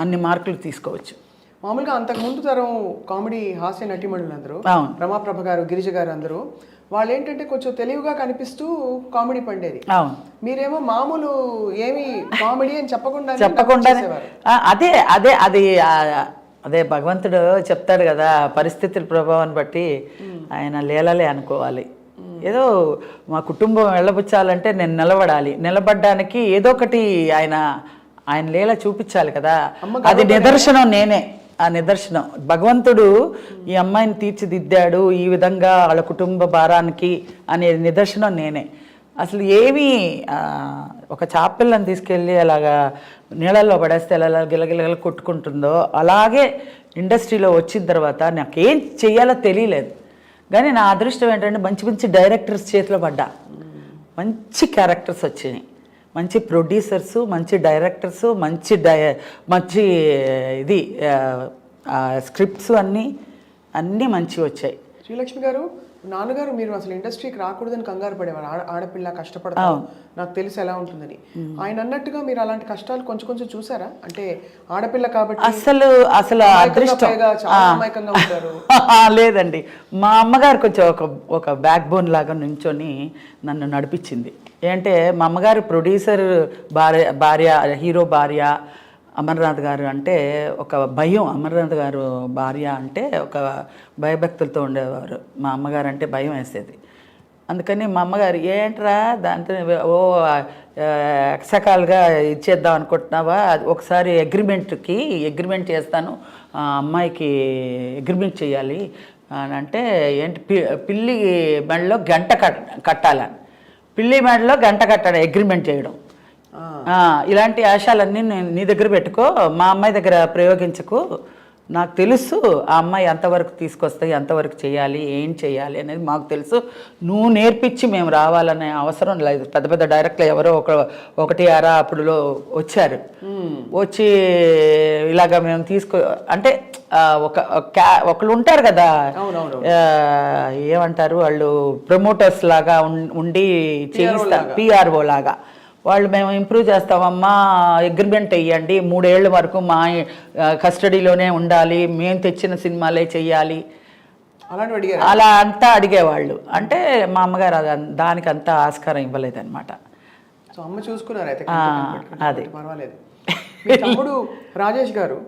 అన్ని మార్కులు తీసుకోవచ్చు. మామూలుగా అంతకుముందు తరం కామెడీ హాస్య నటీమణులు అందరూ, రమాప్రభ గారు, గిరిజ గారు అందరూ, వాళ్ళు ఏంటంటే కొంచెం తెలివిగా కనిపిస్తూ కామెడీ పండేది. మీరేమో మామూలు ఏమి కామెడీ అని చెప్పకుండా అదే అదే అది అదే భగవంతుడు చెప్తాడు కదా, పరిస్థితుల ప్రభావాన్ని బట్టి ఆయన లీలలే అనుకోవాలి. ఏదో మా కుటుంబం వెళ్ళబుచ్చాలంటే నేను నిలబడ్డానికి ఏదో ఒకటి ఆయన లీల చూపించాలి కదా, అది నిదర్శనం నేనే. ఆ నిదర్శనం భగవంతుడు ఈ అమ్మాయిని తీర్చిదిద్దాడు ఈ విధంగా వాళ్ళ కుటుంబ భారానికి అనే నిదర్శనం నేనే. అసలు ఏమీ ఒక చాపిల్లని తీసుకెళ్ళి అలాగా నీళ్ళల్లో పడేస్తే ఎలా గిలగిలగల కొట్టుకుంటుందో అలాగే ఇండస్ట్రీలో వచ్చిన తర్వాత నాకేం చెయ్యాలో తెలియలేదు. కానీ నా అదృష్టం ఏంటంటే మంచి మంచి డైరెక్టర్స్ చేతిలో పడ్డా, మంచి క్యారెక్టర్స్ వచ్చినాయి, మంచి ప్రొడ్యూసర్సు, మంచి డైరెక్టర్సు, మంచి ఇది స్క్రిప్ట్స్ అన్నీ మంచివి వచ్చాయి. శ్రీలక్ష్మి గారు, నాన్నగారు మీరు అసలు ఇండస్ట్రీకి రాకూడదని కంగారు పడేవారు, ఆడపిల్ల కష్టపడతారు నాకు తెలుసు ఎలా ఉంటుందని. ఆయన అన్నట్టుగా మీరు అలాంటి కష్టాలు కొంచెం కొంచెం చూసారా? అంటే ఆడపిల్ల కాబట్టి అసలు అదృష్టం లేదండి. మా అమ్మగారు కొంచెం ఒక బ్యాక్ బోన్ లాగా నుంచొని నన్ను నడిపించింది. ఏంటంటే మా అమ్మగారు ప్రొడ్యూసర్ భార్య హీరో భార్య అమర్నాథ్ గారు అంటే ఒక భయం, అమర్నాథ్ గారు భార్య అంటే ఒక భయభక్తులతో ఉండేవారు. మా అమ్మగారు అంటే భయం వేసేది. అందుకని మా అమ్మగారు ఏంట్రా దాంతో ఎక్సకాలుగా ఇచ్చేద్దాం అనుకుంటున్నావా, ఒకసారి అగ్రిమెంట్ చేస్తాను, అమ్మాయికి అగ్రిమెంట్ చేయాలి అని అంటే, ఏంటి పిల్లి మెడలో గంట కట్టాలని, పిల్లి మెడలో గంట కట్టాడు అగ్రిమెంట్ చేయడం. ఇలాంటి ఆశాలన్నీ నీ దగ్గర పెట్టుకో, మా అమ్మాయి దగ్గర ప్రయోగించకు నాకు తెలుసు ఆ అమ్మాయి ఎంతవరకు తీసుకొస్తాయి, ఎంతవరకు చేయాలి, ఏం చేయాలి అనేది మాకు తెలుసు. నువ్వు నేర్పించి మేము రావాలనే అవసరం లేదు. పెద్ద పెద్ద డైరెక్టర్లు ఎవరో ఒకటి అరా అప్పుడులో వచ్చారు. వచ్చి ఇలాగ మేము అంటే ఒకళ్ళు ఉంటారు కదా, ఏమంటారు వాళ్ళు, ప్రమోటర్స్ లాగా ఉండి చేయిస్తారు, పిఆర్ఓ లాగా. వాళ్ళు మేము ఇంప్రూవ్ చేస్తామమ్మా, అగ్రిమెంట్ వేయండి, 3 ఏళ్ళ వరకు మా కస్టడీలోనే ఉండాలి, మేము తెచ్చిన సినిమాలే చెయ్యాలి, అలా అంతా అడిగేవాళ్ళు. అంటే మా అమ్మగారు దానికి అంతా ఆస్కారం ఇవ్వలేదన్నమాట. అమ్మ చూసుకున్నారు అయితే. అది పర్వాలేదు. మీ తమ్ముడు రాజేష్ గారు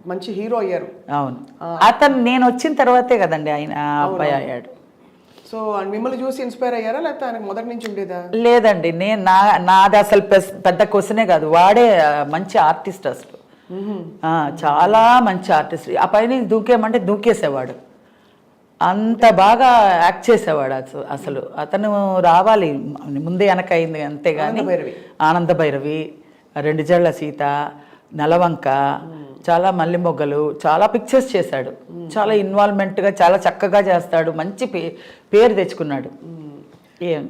మంచి హీరో అయ్యారు. అవును, అతను నేను వచ్చిన తర్వాతే కదండి ఆయన అబ్బాయి అయ్యాడు. సో మిమ్మల్ని చూసి ఇన్స్పైర్ అయ్యారా, లేకపోతే ఆయనకు మొదటి నుంచి ఉండేదా? లేదండి, నాది అసలు పెద్ద క్వశ్చనే కాదు. వాడే మంచి ఆర్టిస్ట్, అసలు చాలా మంచి ఆర్టిస్ట్. ఆ పైన దూకేమంటే దూకేసేవాడు, అంత బాగా యాక్ట్ చేసేవాడు. అసలు అతను రావాలి, ముందే వెనక అయింది అంతేగాని. ఆనంద భైరవి, 2 జళ్ల సీత, నెలవంక, చాలా మల్లె మొగ్గలు, చాలా పిక్చర్స్ చేశాడు. చాలా ఇన్వాల్వ్మెంట్గా చాలా చక్కగా చేస్తాడు. మంచి పేరు తెచ్చుకున్నాడు. ఏం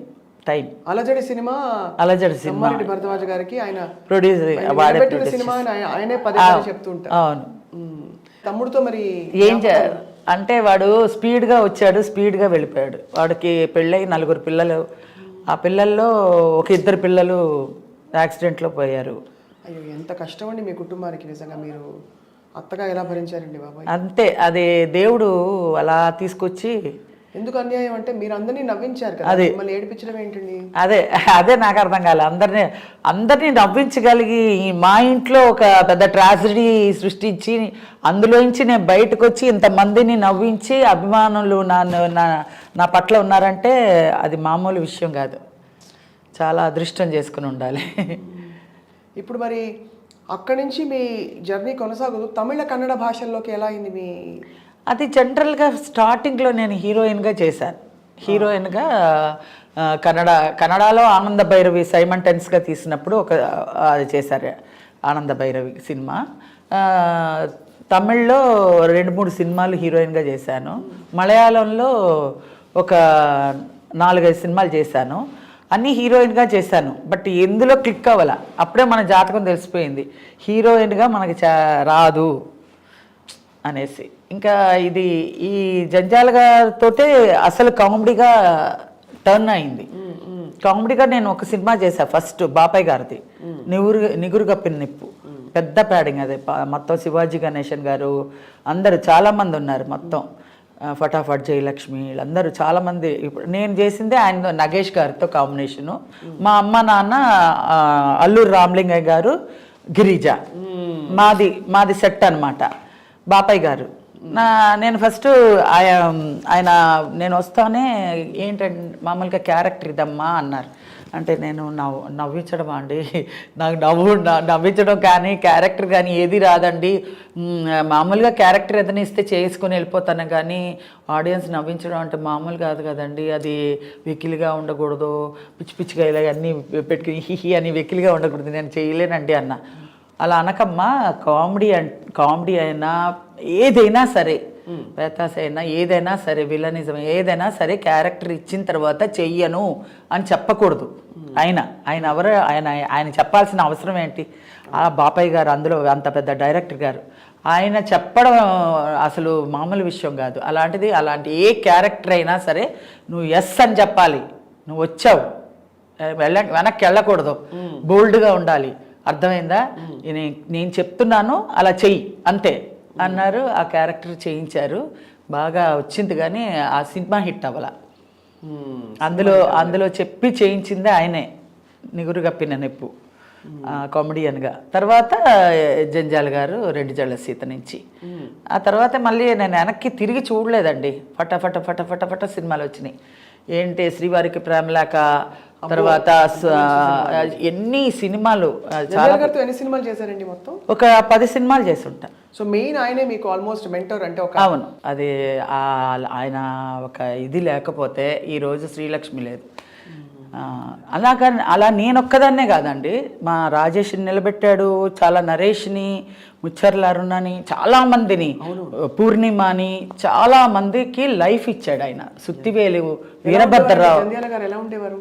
టైం అలజడి సినిమా భరద్వాజ గారికి ఆయన ప్రొడ్యూసర్ సినిమా, ఆయనే పదే చెప్తుంటారు. అవును. తమ్ముడితో మరి ఏం చేయాలి అంటే, వాడు స్పీడ్గా వచ్చాడు, స్పీడ్గా వెళ్ళిపోయాడు. వాడికి పెళ్ళై 4 పిల్లలు. ఆ పిల్లల్లో ఒక 2 పిల్లలు యాక్సిడెంట్లో పోయారు. అయ్యో, ఎంత కష్టం అండి మీ కుటుంబానికి. నిజంగా మీరు అత్తగా ఎలా భరించారండి బాబాయ్? అంతే, అది దేవుడు అలా తీసుకొచ్చి. ఎందుకు అన్యాయం అంటే, మీరు అందరినీ నవ్వించారు కదా, మిమ్మల్ని ఏడిపించడం ఏంటండి? అదే నాకు అర్థం కాలే. అందరినీ నవ్వించగలిగి మా ఇంట్లో ఒక పెద్ద ట్రాజడీ సృష్టించి, అందులోంచి నేను బయటకు వచ్చి ఇంతమందిని నవ్వించి అభిమానులు నా పట్ల ఉన్నారంటే అది మామూలు విషయం కాదు. చాలా అదృష్టం చేసుకుని ఉండాలి. ఇప్పుడు మరి అక్కడి నుంచి మీ జర్నీ కొనసాగుతూ తమిళ కన్నడ భాషల్లోకి ఎలా అయింది మీ? అది జనరల్గా స్టార్టింగ్లో నేను హీరోయిన్గా చేశాను. హీరోయిన్గా కన్నడలో ఆనంద భైరవి సైమంటెన్స్గా తీసినప్పుడు అది చేశారు, ఆనంద భైరవి సినిమా. తమిళ్లో 2-3 సినిమాలు హీరోయిన్గా చేశాను. మలయాళంలో ఒక 4-5 సినిమాలు చేశాను. అన్నీ హీరోయిన్గా చేశాను. బట్ ఎందులో క్లిక్ అవ్వాల, అప్పుడే మన జాతకం తెలిసిపోయింది, హీరోయిన్గా మనకి రాదు అనేసి. ఇంకా ఈ జంజాల గారితోటే అసలు కామెడీగా టర్న్ అయింది. కామెడీగా నేను ఒక సినిమా చేశాను ఫస్ట్, బాపయ్య గారిది, నిగురు కప్పిన నిప్పు. పెద్ద ప్యాడింగ్ అదే. మొత్తం శివాజీ గణేశన్ గారు అందరూ చాలామంది ఉన్నారు. మొత్తం ఫటాఫట్, జయలక్ష్మి, వీళ్ళందరూ చాలామంది. ఇప్పుడు నేను చేసిందే ఆయన నగేష్ గారితో కాంబినేషను. మా అమ్మ నాన్న అల్లూరు రామలింగయ్య గారు, గిరిజ, మాది సెట్ అనమాట. బాపయ్య గారు నేను ఫస్ట్ ఆయన నేను వస్తానే ఏంటంటే మామూలుగా క్యారెక్టర్ ఇదమ్మా అన్నారు. అంటే నేను నవ్వించడం అండి, నాకు నవ్వించడం కానీ క్యారెక్టర్ కానీ ఏది రాదండి. మామూలుగా క్యారెక్టర్ ఏదైనా ఇస్తే చేసుకుని వెళ్ళిపోతాను, కానీ ఆడియన్స్ నవ్వించడం అంటే మామూలు కాదు కదండి. అది వెకిలిగా ఉండకూడదు, పిచ్చి పిచ్చిగా ఇలా అన్నీ పెట్టుకుని హిహి అని వెకిలిగా ఉండకూడదు, నేను చేయలేనండి అన్న. అలా అనకమ్మా, కామెడీ అయినా ఏదైనా సరే, పేతాస్ అయినా ఏదైనా సరే, విలనిజం ఏదైనా సరే, క్యారెక్టర్ ఇచ్చిన తర్వాత చెయ్యను అని చెప్పకూడదు. ఆయన ఎవరు, ఆయన చెప్పాల్సిన అవసరం ఏంటి? ఆ బాపయ్య గారు అందులో అంత పెద్ద డైరెక్టర్ గారు, ఆయన చెప్పడం అసలు మామూలు విషయం కాదు. అలాంటి ఏ క్యారెక్టర్ అయినా సరే నువ్వు ఎస్ అని చెప్పాలి. నువ్వు వచ్చావు, వెనక్కి వెళ్ళకూడదు, బోల్డ్గా ఉండాలి. అర్థమైందా? నేను చెప్తున్నాను, అలా చెయ్యి అంతే అన్నారు. ఆ క్యారెక్టర్ చేయించారు, బాగా వచ్చింది. కానీ ఆ సినిమా హిట్ అవ్వాల. అందులో చెప్పి చేయించిందే ఆయనే, నిగురు కప్పిన నిప్పు కామెడియన్గా. తర్వాత జంజాల గారు 2 జళ్ల సీత నుంచి. ఆ తర్వాత మళ్ళీ నేను వెనక్కి తిరిగి చూడలేదండి. ఫట సినిమాలు వచ్చినాయి. ఏంటి శ్రీవారికి ప్రేమలేక, తర్వాత ఎన్ని సినిమాలు, ఎన్ని సినిమాలు చేశారండి మొత్తం? ఒక 10 సినిమాలు చేసి ఉంటా. సో మెయిన్ ఆయనే మీకు ఆల్మోస్ట్ మెంటర్ అంటే ఒక? అవును, అది ఆయన ఒక ఇది లేకపోతే ఈరోజు శ్రీలక్ష్మి లేదు. అలా నేనొక్కదాన్నే కాదండి, మా రాజేష్ని నిలబెట్టాడు, చాలా నరేష్ని, ముచ్చర్ల అరుణని, చాలామందిని, పూర్ణిమని, చాలామందికి లైఫ్ ఇచ్చాడు ఆయన. సుత్తివేలు వీరభద్రరావు జంధ్యాల గారు ఎలా ఉండేవారు?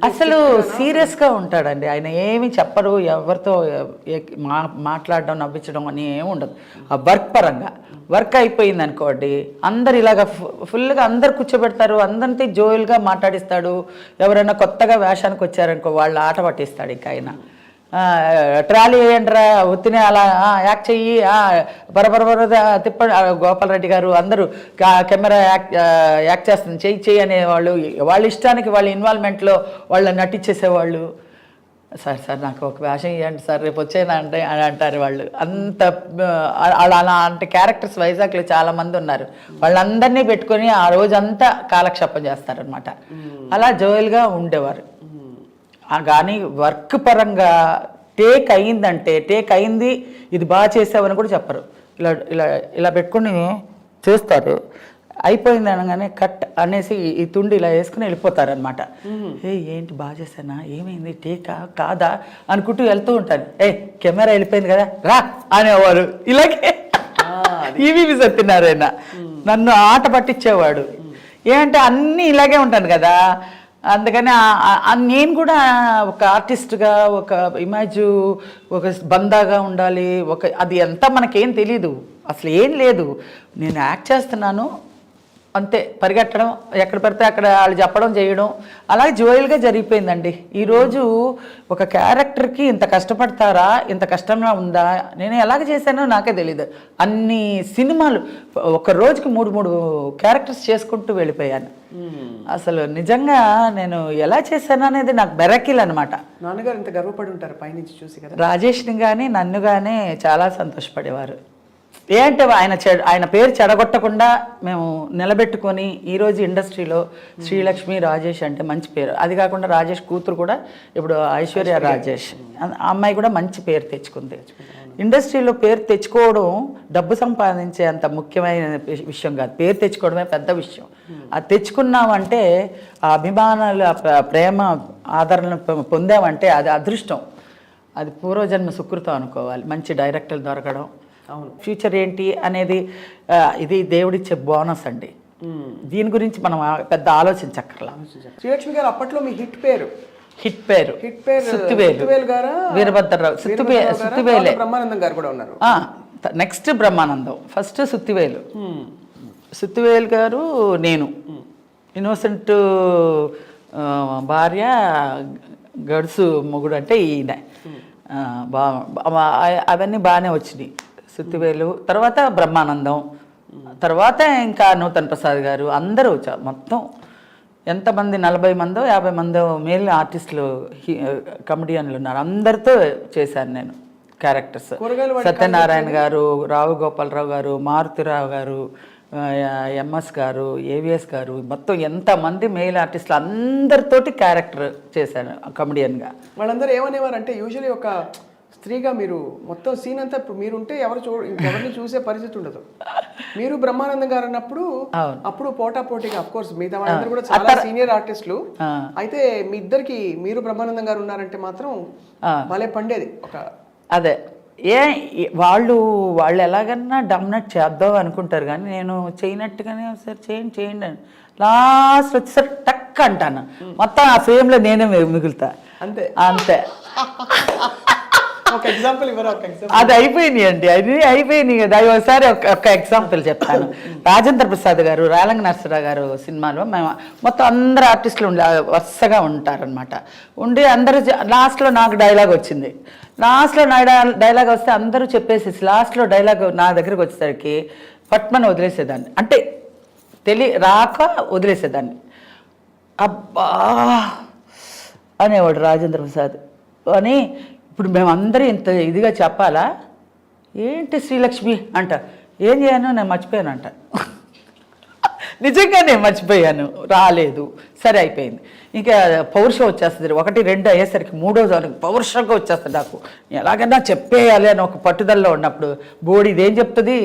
అసలు సీరియస్గా ఉంటాడండి ఆయన. ఏమి చెప్పరు, ఎవరితో మాట్లాడడం నవ్వించడం అని ఏమి ఉండదు. ఆ వర్క్ పరంగా వర్క్ అయిపోయింది అనుకోండి, అందరు ఇలాగ ఫుల్గా అందరు కూర్చోబెడతారు, అందరితో జోయిల్గా మాట్లాడిస్తాడు. ఎవరైనా కొత్తగా వేషానికి వచ్చారనుకో వాళ్ళ ఆట పట్టిస్తాడు. ఇంకా ఆయన ట్రాలీ వేయండిరా, ఉత్తినే అలా యాక్ట్ చెయ్యి, బరబర తిప్పండి, గోపాలరెడ్డి గారు అందరూ కెమెరా యాక్ట్ చేస్తుంది, చెయ్యి అనేవాళ్ళు. వాళ్ళ ఇష్టానికి వాళ్ళ ఇన్వాల్వ్మెంట్లో వాళ్ళ నటించేసేవాళ్ళు. సార్ నాకు ఒక వేషం ఇవ్వండి సార్, రేపు వచ్చేనా అంటే అని అంటారు వాళ్ళు. అంత అలాంటి క్యారెక్టర్స్ వైజాగ్లో చాలామంది ఉన్నారు. వాళ్ళందరినీ పెట్టుకొని ఆ రోజంతా కాలక్షేపం చేస్తారనమాట. అలా జోయల్గా ఉండేవారు. కానీ వర్క్ పరంగా టేక్ అయింది, ఇది బాగా చేసావని కూడా చెప్పరు. ఇలా ఇలా ఇలా పెట్టుకుని చేస్తారు. అయిపోయింది అనగానే కట్ అనేసి ఈ తుండి ఇలా వేసుకుని వెళ్ళిపోతారనమాట. ఏంటి బాగా చేశానా, ఏమైంది, టేకా కాదా అనుకుంటూ వెళ్తూ ఉంటాను. కెమెరా వెళ్ళిపోయింది కదా రా అనేవారు. ఇలాగే ఈవీవి సత్యనారాయణ నన్ను ఆట పట్టించేవాడు. ఏంటంటే అన్నీ ఇలాగే ఉంటాను కదా, అందుకని నేను కూడా ఒక ఆర్టిస్ట్గా ఒక ఇమేజ్, ఒక బందాగా ఉండాలి. అది ఎంత మనకేం తెలీదు, అసలు ఏం లేదు. నేను యాక్ట్ చేస్తున్నాను అంతే, పరిగెట్టడం, ఎక్కడ పడితే అక్కడ వాళ్ళు చెప్పడం చేయడం, అలాగే జోయల్గా జరిగిపోయిందండి. ఈరోజు ఒక క్యారెక్టర్కి ఇంత కష్టపడతారా, ఇంత కష్టంగా ఉందా, నేను ఎలాగ చేశానో నాకే తెలీదు. అన్ని సినిమాలు ఒక రోజుకి 3 క్యారెక్టర్స్ చేసుకుంటూ వెళ్ళిపోయాను. అసలు నిజంగా నేను ఎలా చేశాను అనేది నాకు బెరకిల్ అనమాట. నాన్నగారు ఇంత గర్వపడి ఉంటారు పైనుంచి చూసి కదా. రాజేష్ని కానీ నన్ను కానీ చాలా సంతోషపడేవారు. ఏంటంటే ఆయన పేరు చెడగొట్టకుండా మేము నిలబెట్టుకొని ఈరోజు ఇండస్ట్రీలో శ్రీలక్ష్మి రాజేష్ అంటే మంచి పేరు. అది కాకుండా రాజేష్ కూతురు కూడా ఇప్పుడు ఐశ్వర్య రాజేష్, ఆ అమ్మాయి కూడా మంచి పేరు తెచ్చుకుంది. ఇండస్ట్రీలో పేరు తెచ్చుకోవడం డబ్బు సంపాదించే అంత ముఖ్యమైన విషయం కాదు, పేరు తెచ్చుకోవడమే పెద్ద విషయం. అది తెచ్చుకున్నామంటే ఆ అభిమానాలు, ప్రేమ, ఆదరణ పొందామంటే అది అదృష్టం, అది పూర్వజన్మ సుకృతం అనుకోవాలి. మంచి డైరెక్టర్లు దొరకడం, అవును, ఫ్యూచర్ ఏంటి అనేది ఇది దేవుడిచ్చే బోనస్ అండి. దీని గురించి మనం పెద్ద ఆలోచించక్కర్లా. శ్రీలక్ష్మి గారు అప్పట్లో మీ హిట్ పేరు సుత్తివేలు గారు, వీరభద్రరావు, సుత్తివేలే, బ్రహ్మానందం గారు కూడా ఉన్నారు. నెక్స్ట్ బ్రహ్మానందం, ఫస్ట్ సుత్తివేలు గారు, నేను ఇన్నోసెంట్ భార్య, గడుసు మొగుడు అంటే ఈయన. అవన్నీ బాగానే వచ్చినాయి. సుత్తివేలు తర్వాత బ్రహ్మానందం, తర్వాత ఇంకా నూతన్ ప్రసాద్ గారు, అందరూ మొత్తం ఎంతమంది 40 మందో 50 మందో మేల్ ఆర్టిస్టులు, కమెడియన్లు ఉన్నారు. అందరితో చేశాను నేను క్యారెక్టర్స్. సత్యనారాయణ గారు, రావు గోపాలరావు గారు, మారుతిరావు గారు, ఎంఎస్ గారు, ఏవిఎస్ గారు, మొత్తం ఎంతమంది మెయిల్ ఆర్టిస్టులు అందరితోటి క్యారెక్టర్ చేశాను కమెడియన్గా. వాళ్ళందరూ ఏమనేవారు అంటే, యూజువల్లీ ఒక స్త్రీగా మీరు మొత్తం సీన్ అంతా మీరుంటే ఇంకెవరిని చూసే పరిస్థితి ఉండదు. మీరు బ్రహ్మానందం గారు అన్నప్పుడు అప్పుడు పోటాపోటీగా అఫ్ కోర్స్ మిగతా వాళ్ళందరూ కూడా చాలా సీనియర్ ఆర్టిస్టులు. అయితే మీ ఇద్దరికి మీరు బ్రహ్మానందం గారు ఉన్నారంటే మాత్రం భలే పండేది. అదే వాళ్ళు ఎలాగన్నా డామినేట్ చేద్దాం అనుకుంటారు, కానీ నేను చేయనట్టుగానే సరే చేయండి అని లాస్ట్ వచ్చేసరి టక్ అంటాను. మొత్తం ఆ ఫ్రేమ్లో నేనే మిగులుతా. అంతే అది అయిపోయినాయి అండి, అది అయిపోయినాయి కదా. ఒకసారి ఒక ఎగ్జాంపుల్ చెప్తాను. రాజేంద్ర ప్రసాద్ గారు, రాలంగ నరసరావు గారు సినిమాలో మేము మొత్తం అందరు ఆర్టిస్టులు వరుసగా ఉంటారనమాట. ఉండి అందరూ లాస్ట్లో నాకు డైలాగ్ వచ్చింది. లాస్ట్లో నా డైలాగ్ వస్తే అందరూ చెప్పేసి లాస్ట్లో డైలాగ్ నా దగ్గరికి వచ్చేసరికి పట్మని వదిలేసేదాన్ని, అంటే రాక వదిలేసేదాన్ని. అబ్బా అనేవాడు రాజేంద్ర ప్రసాద్ అని. ఇప్పుడు మేమందరం ఇంత ఇదిగా చెప్పాలా ఏంటి శ్రీలక్ష్మి అంట, ఏం చేయను నేను మర్చిపోయాను అంట. నిజంగా నేను మర్చిపోయాను, రాలేదు, సరే అయిపోయింది. ఇంకా పౌరుషం వచ్చేస్తుంది. 1, 2 అయ్యేసరికి 3వ పౌరుషంగా వచ్చేస్తుంది నాకు. ఎలాగైనా చెప్పేయాలి అని ఒక పట్టుదలలో ఉన్నప్పుడు బోడి ఇదేం చెప్తుంది,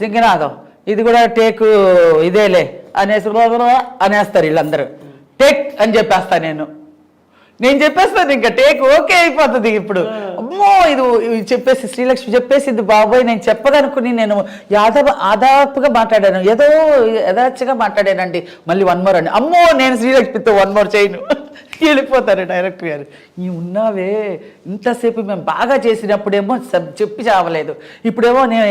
సింగనాథం ఇది కూడా టేకు ఇదేలే అనేసి అనేస్తారు వీళ్ళందరూ. టేక్ అని చెప్పేస్తా నేను చెప్పేస్తాను, ఇంకా టేక్ ఓకే అయిపోతుంది. ఇప్పుడు అమ్మో ఇది చెప్పేసి శ్రీలక్ష్మి చెప్పేసింది, బాబోయ్ నేను చెప్పదనుకుని నేను ఆదాపుగా మాట్లాడాను, ఏదో యథార్చగా మాట్లాడానండి, మళ్ళీ 1 more అండి, అమ్మో నేను శ్రీలక్ష్మితో 1 more చేయను వెళ్ళిపోతారు డైరెక్టర్ గారు. ఈ ఉన్నావే ఇంతసేపు మేము బాగా చేసినప్పుడేమో చెప్పి చావలేదు, ఇప్పుడేమో నేను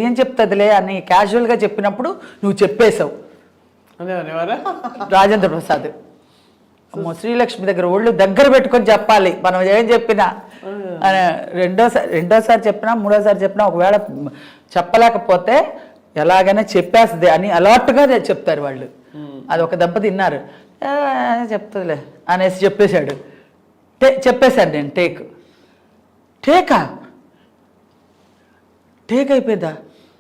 ఏం చెప్తుందిలే అని క్యాజువల్గా చెప్పినప్పుడు నువ్వు చెప్పేశావు. రాజేంద్ర ప్రసాద్ అమ్మో శ్రీలక్ష్మి దగ్గర ఒళ్ళు దగ్గర పెట్టుకొని చెప్పాలి మనం ఏం చెప్పినా. రెండోసారి చెప్పినా మూడోసారి చెప్పినా ఒకవేళ చెప్పలేకపోతే ఎలాగైనా చెప్పేస్తుంది అని అలర్ట్గా చెప్తారు వాళ్ళు. అది ఒక దెబ్బ తిన్నారు, చెప్తుందిలే అనేసి చెప్పేశాడు. చెప్పేశాడు నేను టేక్ అయిపోయిందా,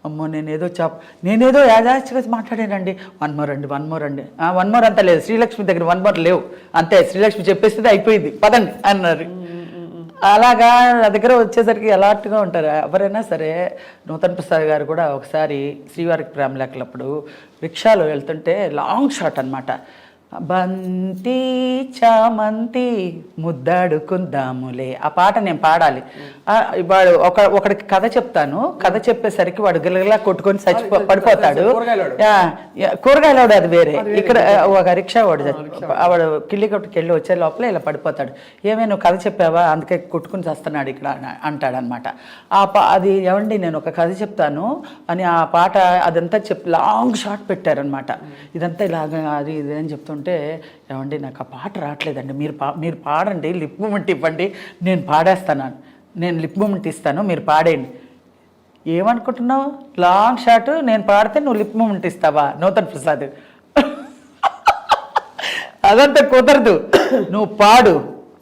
అమ్మో నేనేదో యాదాచిగా మాట్లాడానండి, 1 more అండి 1 more అండి, 1 more అంతా లేదు, శ్రీలక్ష్మి దగ్గర 1 more లేవు, అంతే శ్రీలక్ష్మి చెప్పేస్తే అయిపోయింది పదండి అన్నారు. అలాగా నా దగ్గర వచ్చేసరికి అలర్ట్గా ఉంటారు ఎవరైనా సరే. నూతన్ ప్రసాద్ గారు కూడా ఒకసారి శ్రీవారికి ప్రేమలేఖలప్పుడు రిక్షాలో వెళ్తుంటే లాంగ్ షాట్ అనమాట, బంతి చామంతి ముద్దాడుకుందాములే ఆ పాట నేను పాడాలి. వాడు ఒకడికి కథ చెప్తాను, కథ చెప్పేసరికి వాడు గిలగిలా కొట్టుకొని పడిపోతాడు. కూరగాయలవాడు అది వేరే, ఇక్కడ ఒక రిక్షా వాడు కిల్లి కొట్టుకు వెళ్ళి వచ్చే లోపల ఇలా పడిపోతాడు. ఏమైనా నువ్వు కథ చెప్పావా అందుకే కొట్టుకుని చేస్తున్నాడు ఇక్కడ అంటాడనమాట. అది ఏమండి నేను ఒక కథ చెప్తాను అని ఆ పాట అదంతా లాంగ్ షాట్ పెట్టారనమాట. ఇదంతా ఇలాగ అది ఇది అని చెప్తుంటే, ఏమండి నాకు ఆ పాట రావట్లేదండి, మీరు పాడండి, లిప్ మూమెంట్ ఇవ్వండి, నేను పాడేస్తాను, నేను లిప్ మూమెంట్ ఇస్తాను, మీరు పాడేయండి. ఏమనుకుంటున్నావు, లాంగ్ షాట్ నేను పాడితే నువ్వు లిప్ మూమెంట్ ఇస్తావా నూతన్ ప్రసాద్? అదంతా కుదరదు, నువ్వు పాడు,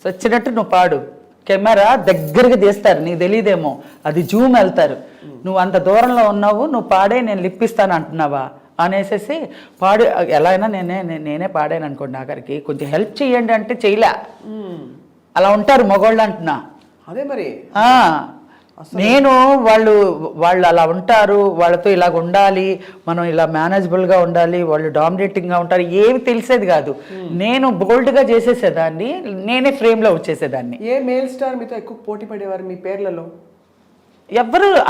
వచ్చినట్టు నువ్వు పాడు, కెమెరా దగ్గరగా తీస్తారు, నీకు తెలియదేమో అది జూమ్ వెళ్తారు, నువ్వు అంత దూరంలో ఉన్నావు, నువ్వు పాడే నేను లిప్ ఇస్తాను అంటున్నావా అనేసి ఎలా అయినా నేనే పాడాను అనుకోండి, ఆఖరికి కొంచెం హెల్ప్ చేయండి అంటే చేయలే. అలా ఉంటారు మగవాళ్ళు అంటున్నా. అదే మరి నేను వాళ్ళు అలా ఉంటారు, వాళ్ళతో ఇలాగ ఉండాలి, మనం ఇలా మేనేజబుల్గా ఉండాలి, వాళ్ళు డామినేటింగ్గా ఉంటారు, ఏమి తెలిసేది కాదు. నేను బోల్డ్గా చేసేసేదాన్ని, నేనే ఫ్రేమ్లో వచ్చేసేదాన్ని. ఏ మేల్ స్టార్ మీతో ఎక్కువ పోటీ పడేవారు మీ పేర్లలో?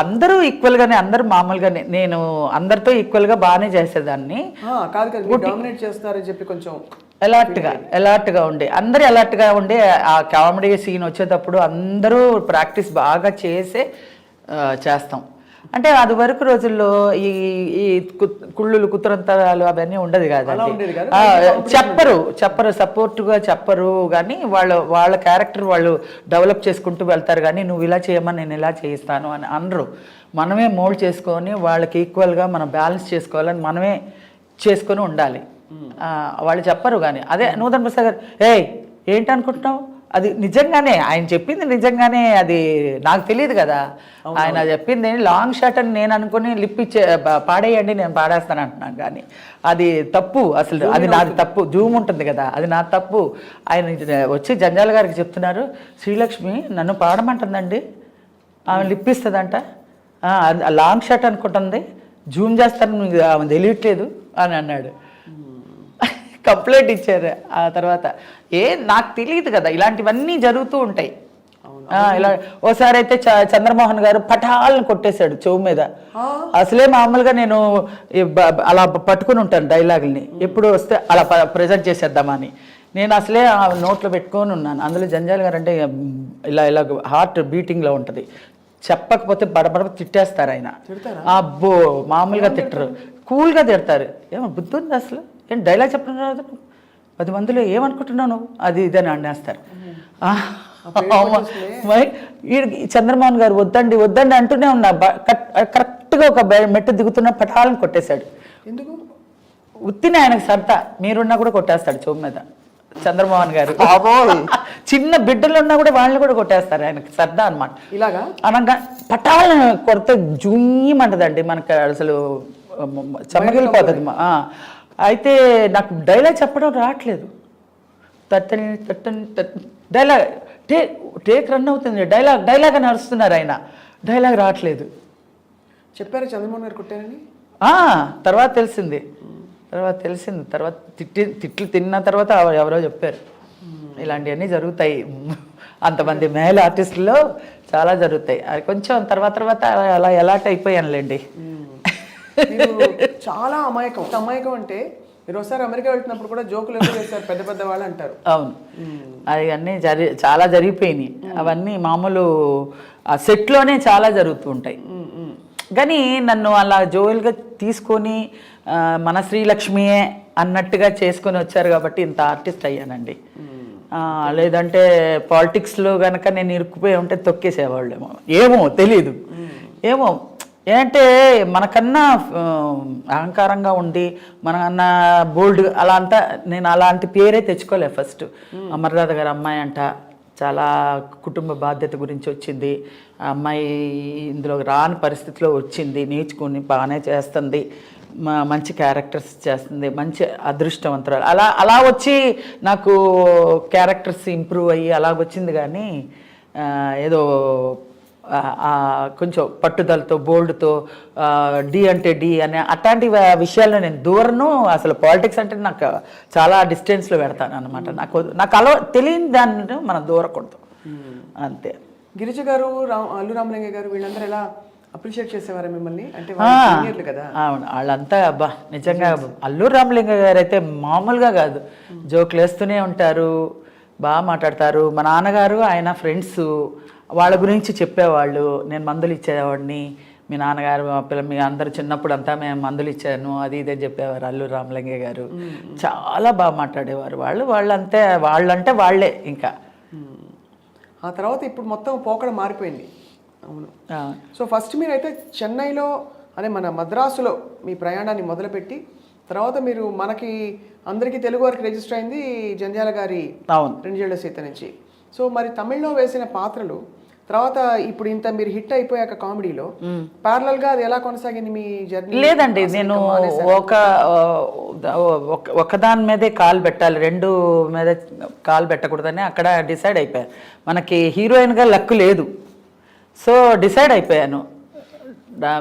అందరూ ఈక్వల్గానే, అందరూ మామూలుగానే, నేను అందరితో ఈక్వల్గా బాగానే చేసేదాన్ని. డామినేట్ చేస్తారని చెప్పి కొంచెం అలర్ట్గా ఉండే, అందరూ అలర్ట్గా ఉండే. ఆ కామెడీ సీన్ వచ్చేటప్పుడు అందరూ ప్రాక్టీస్ బాగా చేస్తాం. అంటే అది వరకు రోజుల్లో ఈ కుళ్ళులు కుతురంతరాలు అవన్నీ ఉండదు కదండి. చెప్పరు సపోర్ట్గా చెప్పరు, కానీ వాళ్ళ క్యారెక్టర్ వాళ్ళు డెవలప్ చేసుకుంటూ వెళ్తారు. కానీ నువ్వు ఇలా చేయమని నేను ఇలా చేయిస్తాను అని అనరు. మనమే మోల్డ్ చేసుకొని వాళ్ళకి ఈక్వల్గా మనం బ్యాలెన్స్ చేసుకోవాలని మనమే చేసుకొని ఉండాలి. వాళ్ళు చెప్పరు. కానీ అదే నూతన్ ప్రసాద్ గారు ఏంటనుకుంటున్నావు, అది నిజంగానే ఆయన చెప్పింది, నిజంగానే అది నాకు తెలియదు కదా, ఆయన చెప్పింది లాంగ్ షాట్ అని నేను అనుకుని లిప్ ఇచ్చే పాడేయండి నేను పాడేస్తాను అంటున్నాను. కానీ అది తప్పు, అసలు అది నాది తప్పు, జూమ్ ఉంటుంది కదా, అది నా తప్పు. ఆయన వచ్చి జంజాల గారికి చెప్తున్నారు, శ్రీలక్ష్మి నన్ను పాడమంటుందండి, ఆమె లిప్ ఇస్తుందంట, లాంగ్ షాట్ అనుకుంటుంది, జూమ్ చేస్తాను ఆమె తెలియట్లేదు అని అన్నాడు. కంప్లైంట్ ఇచ్చారు. ఆ తర్వాత నాకు తెలియదు కదా, ఇలాంటివన్నీ జరుగుతూ ఉంటాయి. ఇలా ఓసారి అయితే చంద్రమోహన్ గారు పటాలను కొట్టేశాడు చెవు మీద. అసలే మామూలుగా నేను అలా పట్టుకుని ఉంటాను డైలాగుల్ని, ఎప్పుడు వస్తే అలా ప్రజెంట్ చేసేద్దామని. నేను అసలే నోట్లో పెట్టుకొని ఉన్నాను. అందులో జంజాల్ గారు అంటే ఇలా హార్ట్ బీటింగ్లో ఉంటుంది, చెప్పకపోతే బడబడ తిట్టేస్తారు ఆయన. అబ్బో మామూలుగా తిట్టరు, కూల్గా తిడతారు. ఏమో బుద్ధి ఉంది అసలు, ఏం డైలాగ్ చెప్పడం రాదు, 10 మందిలో ఏమనుకుంటున్నాను అది ఇదని అనేస్తారు. చంద్రమోహన్ గారు వద్దండి అంటూనే ఉన్నా, కరెక్ట్గా ఒక మెట్టు దిగుతున్న పటాలను కొట్టేశాడు. ఎందుకు? ఉత్తిని ఆయనకు సరదా, మీరున్నా కూడా కొట్టేస్తాడు చెవు మీద చంద్రమోహన్ గారు. చిన్న బిడ్డలు ఉన్నా కూడా వాళ్ళని కూడా కొట్టేస్తారు, ఆయనకి సరదా అనమాట. ఇలాగా అనగా పటాలను కొడితే జూయమంటదండి, మనకు అసలు చెమ్మగిలిపోతుంది. అయితే నాకు డైలాగ్ చెప్పడం రావట్లేదు, డైలాగ్ టేక్ రన్ అవుతుంది, డైలాగ్ అని అరుస్తున్నారు ఆయన, డైలాగ్ రావట్లేదు. చెప్పారు చంద్రమోహన్ గారు కొట్టారని? తర్వాత తెలిసింది, తర్వాత తెలిసింది. తర్వాత తిట్లు తిన్న తర్వాత ఎవరో చెప్పారు ఇలాంటివన్నీ జరుగుతాయి, అంతమంది మేల్ ఆర్టిస్టుల్లో చాలా జరుగుతాయి. అది కొంచెం తర్వాత అలా ఎలాట్ అయిపోయానులేండి. మీరు చాలా అమాయకం అంటే మీరు ఒకసారి అమెరికా వెళ్తున్నప్పుడు కూడా జోకులు ఎక్కువ చేస్తారు పెద్ద పెద్ద వాళ్ళు అంటారు. అవును, అది అన్నీ చాలా జరిగిపోయినాయి. అవన్నీ మామూలు సెట్లోనే చాలా జరుగుతూ ఉంటాయి. కానీ నన్ను అలా జోయల్గా తీసుకొని మన శ్రీలక్ష్మియే అన్నట్టుగా చేసుకొని వచ్చారు కాబట్టి ఇంత ఆర్టిస్ట్ అయ్యానండి. లేదంటే పాలిటిక్స్లో కనుక నేను ఇరుక్కుపోయి ఉంటే తొక్కేసేవాళ్ళేమో, ఏమో తెలీదు. ఏమో ఏంటంటే మనకన్నా అహంకారంగా ఉండి మనకన్నా బోల్డ్ అలా అంతా నేను అలాంటి పేరే తెచ్చుకోలే. ఫస్ట్ అమర్నాథ్ గారి అమ్మాయి అంట, చాలా కుటుంబ బాధ్యత గురించి వచ్చింది. ఆ అమ్మాయి ఇందులో రాని పరిస్థితిలో వచ్చింది, నేర్చుకుని బాగానే చేస్తుంది, మంచి క్యారెక్టర్స్ చేస్తుంది, మంచి అదృష్టవంతురాలు. అలా వచ్చి నాకు క్యారెక్టర్స్ ఇంప్రూవ్ అయ్యి అలా వచ్చింది. కానీ ఏదో కొంచెం పట్టుదలతో బోల్డ్తో డి అంటే డి అనే అట్లాంటి విషయాల్లో నేను దూరను. అసలు పాలిటిక్స్ అంటే నాకు చాలా డిస్టెన్స్లో పెడతాను అనమాట. నాకు తెలియని దాన్ని మనం దూరకూడదు అంతే. గిరిజ గారు, అల్లు రామలింగ గారు వీళ్ళందరూ ఎలా అప్రిషియేట్ చేసేవారా మిమ్మల్ని? అంటే కదా. అవును, వాళ్ళంతా అబ్బా నిజంగా. అల్లు రామలింగ గారు అయితే మామూలుగా కాదు, జోకులు వేస్తూనే ఉంటారు, బాగా మాట్లాడతారు. మా నాన్నగారు ఆయన ఫ్రెండ్స్, వాళ్ళ గురించి చెప్పేవాళ్ళు. నేను మందులు ఇచ్చేవాడిని, మీ నాన్నగారు మీ అందరు చిన్నప్పుడు అంతా మేము మందులు ఇచ్చాను అది ఇదే చెప్పేవారు అల్లు రామలింగ గారు. చాలా బాగా మాట్లాడేవారు వాళ్ళంటే వాళ్ళే ఇంకా. ఆ తర్వాత ఇప్పుడు మొత్తం పోకడ మారిపోయింది. అవును. సో ఫస్ట్ మీరైతే చెన్నైలో అనే మన మద్రాసులో మీ ప్రయాణాన్ని మొదలుపెట్టి తర్వాత మీరు మనకి అందరికీ తెలుగు వారికి రిజిస్టర్ అయింది జంధ్యాల గారి 2 ఏళ్ల సీత నుంచి. సో మరి తమిళ్లో వేసిన పాత్రలు తర్వాత ఇప్పుడు ఇంత మీరు హిట్ అయిపోయాక కామెడీలో ప్యారలల్ గా అది ఎలా కొనసాగింది మీ జర్నీ? లేదండి, నేను ఒకదాని మీదే కాలు పెట్టాలి, 2 మీద కాలు పెట్టకూడదని అక్కడ డిసైడ్ అయిపోయాను. మనకి హీరోయిన్గా లక్ లేదు, సో డిసైడ్ అయిపోయాను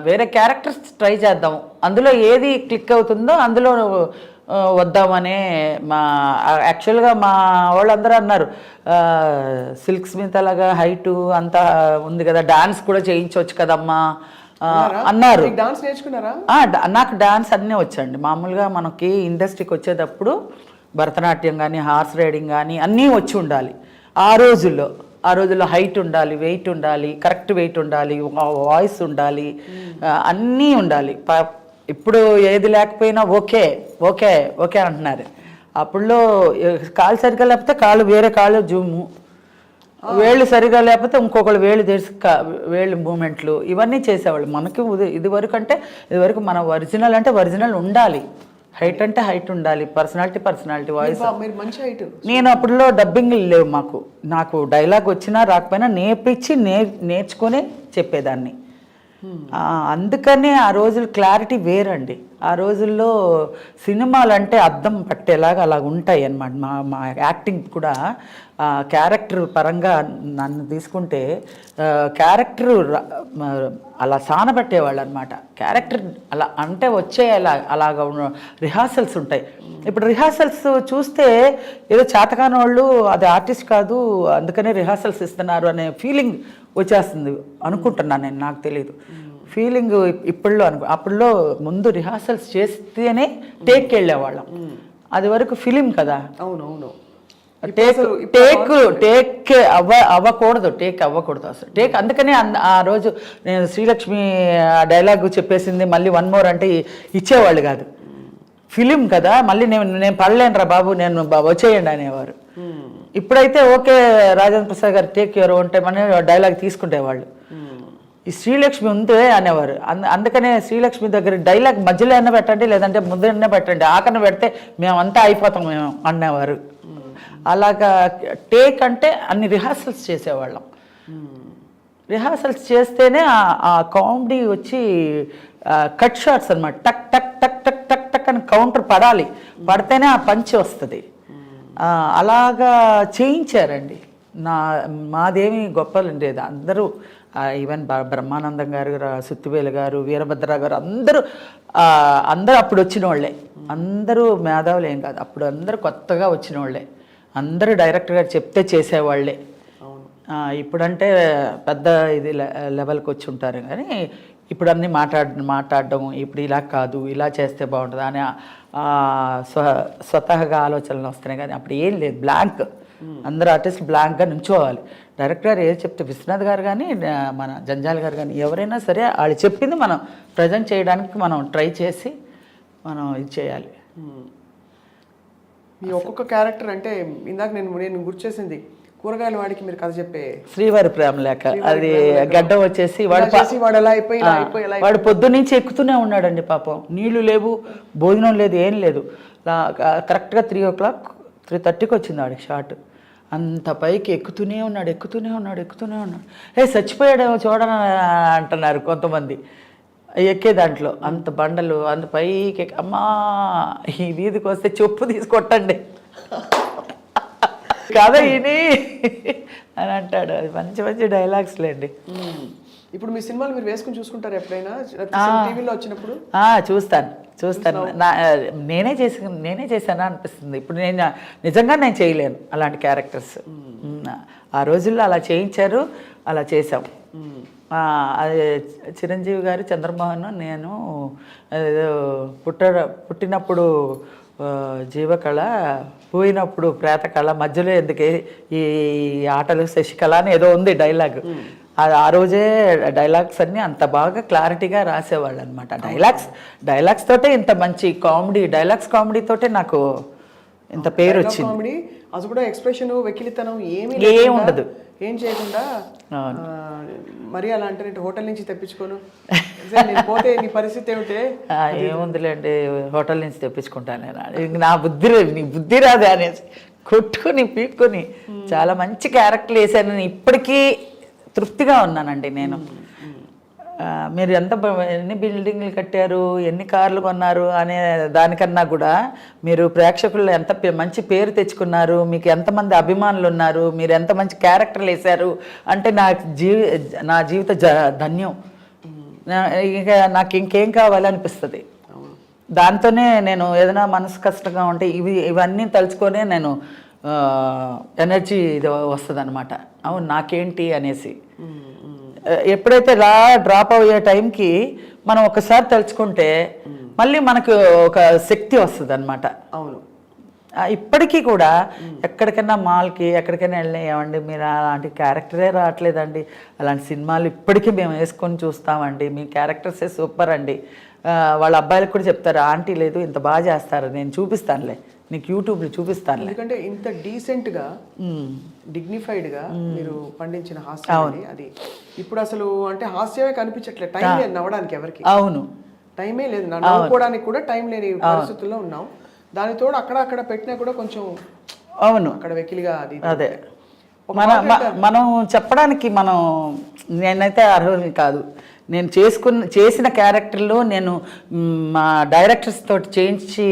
వేరే క్యారెక్టర్స్ ట్రై చేద్దాం, అందులో ఏది క్లిక్ అవుతుందో అందులో వద్దామనే. యాక్చువల్గా మా వాళ్ళందరూ అన్నారు సిల్క్ స్మిత్ అలాగా హైటు అంతా ఉంది కదా, డాన్స్ కూడా చేయించవచ్చు కదమ్మా అన్నారు. నాకు డాన్స్ అన్నీ వచ్చండి. మామూలుగా మనకి ఇండస్ట్రీకి వచ్చేటప్పుడు భరతనాట్యం కానీ హార్స్ రైడింగ్ కానీ అన్నీ వచ్చి ఉండాలి. ఆ రోజుల్లో హైట్ ఉండాలి, వెయిట్ ఉండాలి, కరెక్ట్ వెయిట్ ఉండాలి, వాయిస్ ఉండాలి, అన్నీ ఉండాలి. ఇప్పుడు ఏది లేకపోయినా ఓకే ఓకే ఓకే అంటున్నారు. అప్పుడులో కాలు సరిగా లేకపోతే వేరే కాళ్ళు జూము, వేళ్ళు సరిగా లేకపోతే ఇంకొకళ్ళు వేళ్ళు తెరిచి వేళ్ళు మూమెంట్లు ఇవన్నీ చేసేవాళ్ళు. మనకి ఇదివరకు మన ఒరిజినల్ అంటే ఒరిజినల్ ఉండాలి, హైట్ అంటే హైట్ ఉండాలి, పర్సనాలిటీ వాయిస్. నేను అప్పుడులో డబ్బింగ్ లేవు నాకు డైలాగ్ వచ్చినా రాకపోయినా నేర్చుకుని చెప్పేదాన్ని. అందుకనే ఆ రోజులు క్లారిటీ వేరండి. ఆ రోజుల్లో సినిమాలు అంటే అద్దం పట్టేలాగా అలా ఉంటాయి అన్నమాట. మా యాక్టింగ్ కూడా క్యారెక్టర్ పరంగా నన్ను తీసుకుంటే క్యారెక్టర్ అలా సానబట్టేవాళ్ళు అనమాట. క్యారెక్టర్ అలా అంటే అలాగా రిహార్సల్స్ ఉంటాయి. ఇప్పుడు రిహార్సల్స్ చూస్తే ఏదో చేతకాని వాళ్ళు అది ఆర్టిస్ట్ కాదు అందుకనే రిహార్సల్స్ ఇస్తున్నారు అనే ఫీలింగ్ వచ్చేస్తుంది అనుకుంటున్నాను నేను, నాకు తెలియదు ఫీలింగ్ ఇప్పుడులో అప్పుడులో ముందు రిహార్సల్స్ చేస్తేనే టేక్కి వెళ్ళేవాళ్ళం. అది వరకు ఫిలిం కదా. అవునవును. టేక్ అవ్వకూడదు అసలు అందుకనే ఆ రోజు నేను శ్రీలక్ష్మి డైలాగ్ చెప్పేసింది మళ్ళీ 1 more అంటే ఇచ్చేవాళ్ళు కాదు. ఫిలిం కదా, మళ్ళీ నేను పడలేనురా బాబు నేను వచ్చేయండి అనేవారు. ఇప్పుడైతే ఓకే రాజేంద్ర ప్రసాద్ గారు టేక్ యువర్ ఓన్ టైం అనే డైలాగ్ తీసుకునేవాళ్ళు. ఈ శ్రీలక్ష్మి ఉందే అనేవారు. అందుకనే శ్రీలక్ష్మి దగ్గర డైలాగ్ మధ్యలో అయినా పెట్టండి లేదంటే ముందరైనా పెట్టండి, ఆకన పెడితే మేమంతా అయిపోతాం మేము అనేవారు. అలాగా టేక్ అంటే అన్ని రిహార్సల్స్ చేసేవాళ్ళం. రిహార్సల్స్ చేస్తేనే ఆ కామెడీ వచ్చి కట్ షాట్స్ అనమాట. టక్ టక్ టక్ టక్ టక్ టక్ అని కౌంటర్ పడితేనే ఆ పంచ్ వస్తుంది. అలాగా చేయించారండి. మాదేమి గొప్పలు ఉండేది, అందరూ ఈవెన్ బ్రహ్మానందం గారు, సుత్తివేలు గారు, వీరభద్ర గారు అందరూ అందరూ అప్పుడు వచ్చిన వాళ్ళే. అందరూ మేధావులు ఏం కాదు, అప్పుడు అందరూ కొత్తగా వచ్చిన వాళ్ళే. అందరూ డైరెక్టర్ గారు చెప్తే చేసేవాళ్ళే. ఇప్పుడంటే పెద్ద ఇది లెవెల్కి వచ్చి ఉంటారు, కానీ ఇప్పుడు అన్నీ మాట్లాడడం ఇప్పుడు ఇలా కాదు, ఇలా చేస్తే బాగుంటుంది అని స్వతహాగా ఆలోచనలు వస్తున్నాయి. కానీ అప్పుడు ఏం లేదు, బ్లాంక్. అందరూ ఆర్టిస్ట్ బ్లాంక్గా నుంచోవాలి. డైరెక్టర్ గారు ఏది చెప్తే, విశ్వనాథ్ గారు కానీ మన జంజాల్ గారు కానీ ఎవరైనా సరే వాళ్ళు చెప్పింది మనం ప్రజెంట్ చేయడానికి మనం ట్రై చేసి మనం ఇది చేయాలి. మీ ఒక్కొక్క క్యారెక్టర్ అంటే ఇందాక నేను గుర్తు చేసింది కూరగాయల వాడికి మీరు కథ చెప్పే శ్రీవారి ప్రేమ లేఖ, అది గడ్డ వచ్చేసి వాడు పొద్దున్నుంచి ఎక్కుతూనే ఉన్నాడండి పాపం. నీళ్లు లేవు, భోజనం లేదు, ఏం లేదు. కరెక్ట్గా 3:30కి వచ్చింది వాడికి షాట్. అంత పైకి ఎక్కుతూనే ఉన్నాడు. చచ్చిపోయాడేమో చూడని అంటున్నారు కొంతమంది ఎక్కే దాంట్లో. అంత బండలు, అంత పైకి అమ్మా ఈ వీధికి వస్తే చెప్పు తీసుకొట్టండి కథ ఇని అని అంటాడు. అది మంచి మంచి డైలాగ్స్ లేండి. ఇప్పుడు మీ సినిమాలు మీరు వేసుకుని చూసుకుంటారు ఎప్పుడైనా టీవీలో వచ్చినప్పుడు? చూస్తాను. నేనే చేశానా అనిపిస్తుంది. ఇప్పుడు నిజంగా నేను చేయలేను అలాంటి క్యారెక్టర్స్. ఆ రోజుల్లో అలా చేయించారు, అలా చేసాం. అది చిరంజీవి గారు, చంద్రమోహన్, నేను పుట్టినప్పుడు జీవకళ, పోయినప్పుడు ప్రేతకళ, మధ్యలో ఎందుకే ఈ ఆటలు శశికళ అని ఏదో ఉంది డైలాగ్. ఆ రోజే డైలాగ్స్ అన్నీ అంత బాగా క్లారిటీగా రాసేవాళ్ళు అనమాట. డైలాగ్స్ తోటే ఇంత మంచి కామెడీ తోటే నాకు ఇంత పేరు వచ్చింది. అది కూడా ఎక్స్ప్రెషన్, వెకిలితనం ఏమీ ఉండదు, ఏం చేయకుండా మరి అలా అంటే హోటల్ నుంచి తెప్పించుకోను పోతే నీ పరిస్థితి ఏమిటే? ఏముందిలేండి, హోటల్ నుంచి తెప్పించుకుంటాను. నా నీ బుద్ధి రాదే అనేసి కొట్టుకుని పీక్కుని చాలా మంచి క్యారెక్టర్లు వేసాను. ఇప్పటికీ తృప్తిగా ఉన్నానండి నేను. మీరు ఎన్ని బిల్డింగ్లు కట్టారు, ఎన్ని కార్లు కొన్నారు అనే దానికన్నా కూడా మీరు ప్రేక్షకుల్లో ఎంత మంచి పేరు తెచ్చుకున్నారు, మీకు ఎంతమంది అభిమానులు ఉన్నారు, మీరు ఎంత మంచి క్యారెక్టర్లు వేశారు అంటే నా జీవిత ధన్యం. ఇక నాకు ఇంకేం కావాలనిపిస్తుంది. దాంతోనే నేను ఏదైనా మనసు కష్టంగా ఉంటే ఇవన్నీ తలుచుకొనే నేను ఎనర్జీ ఇది వస్తుంది అనమాట. అవును నాకేంటి అనేసి. ఎప్పుడైతే డ్రాప్ అయ్యే టైంకి మనం ఒకసారి తలుచుకుంటే మళ్ళీ మనకు ఒక శక్తి వస్తుంది అనమాట. అవును, ఇప్పటికీ కూడా ఎక్కడికైనా మాల్కి ఎక్కడికైనా వెళ్ళినామండి, మీరు అలాంటి క్యారెక్టరే రావట్లేదండి, అలాంటి సినిమాలు ఇప్పటికీ మేము వేసుకొని చూస్తామండి, మీ క్యారెక్టర్సే సూపర్ అండి. వాళ్ళ అబ్బాయిలకు కూడా చెప్తారు, ఆంటీ లేదు ఇంత బాగా చేస్తారు, నేను చూపిస్తానులే నీకు యూట్యూబ్లో చూపిస్తాను. ఎందుకంటే ఇంత డీసెంట్గా డిగ్నిఫైడ్గా మీరు పండించిన హాస్యం అది ఇప్పుడు అసలు అంటే హాస్యమే కనిపించట్లేదు. టైం లేదు నవ్వడానికి ఎవరికి. అవును, టైమే లేదు, నవ్వుకోవడానికి కూడా టైం లేని పరిస్థితుల్లో ఉన్నాం. దానితో అక్కడ పెట్టినా కూడా కొంచెం అవును అక్కడ వెకిలిగా అది. అదే మనం చెప్పడానికి నేనైతే అర్హుని కాదు. నేను చేసిన క్యారెక్టర్లో నేను మా డైరెక్టర్స్ తోటి చేయించి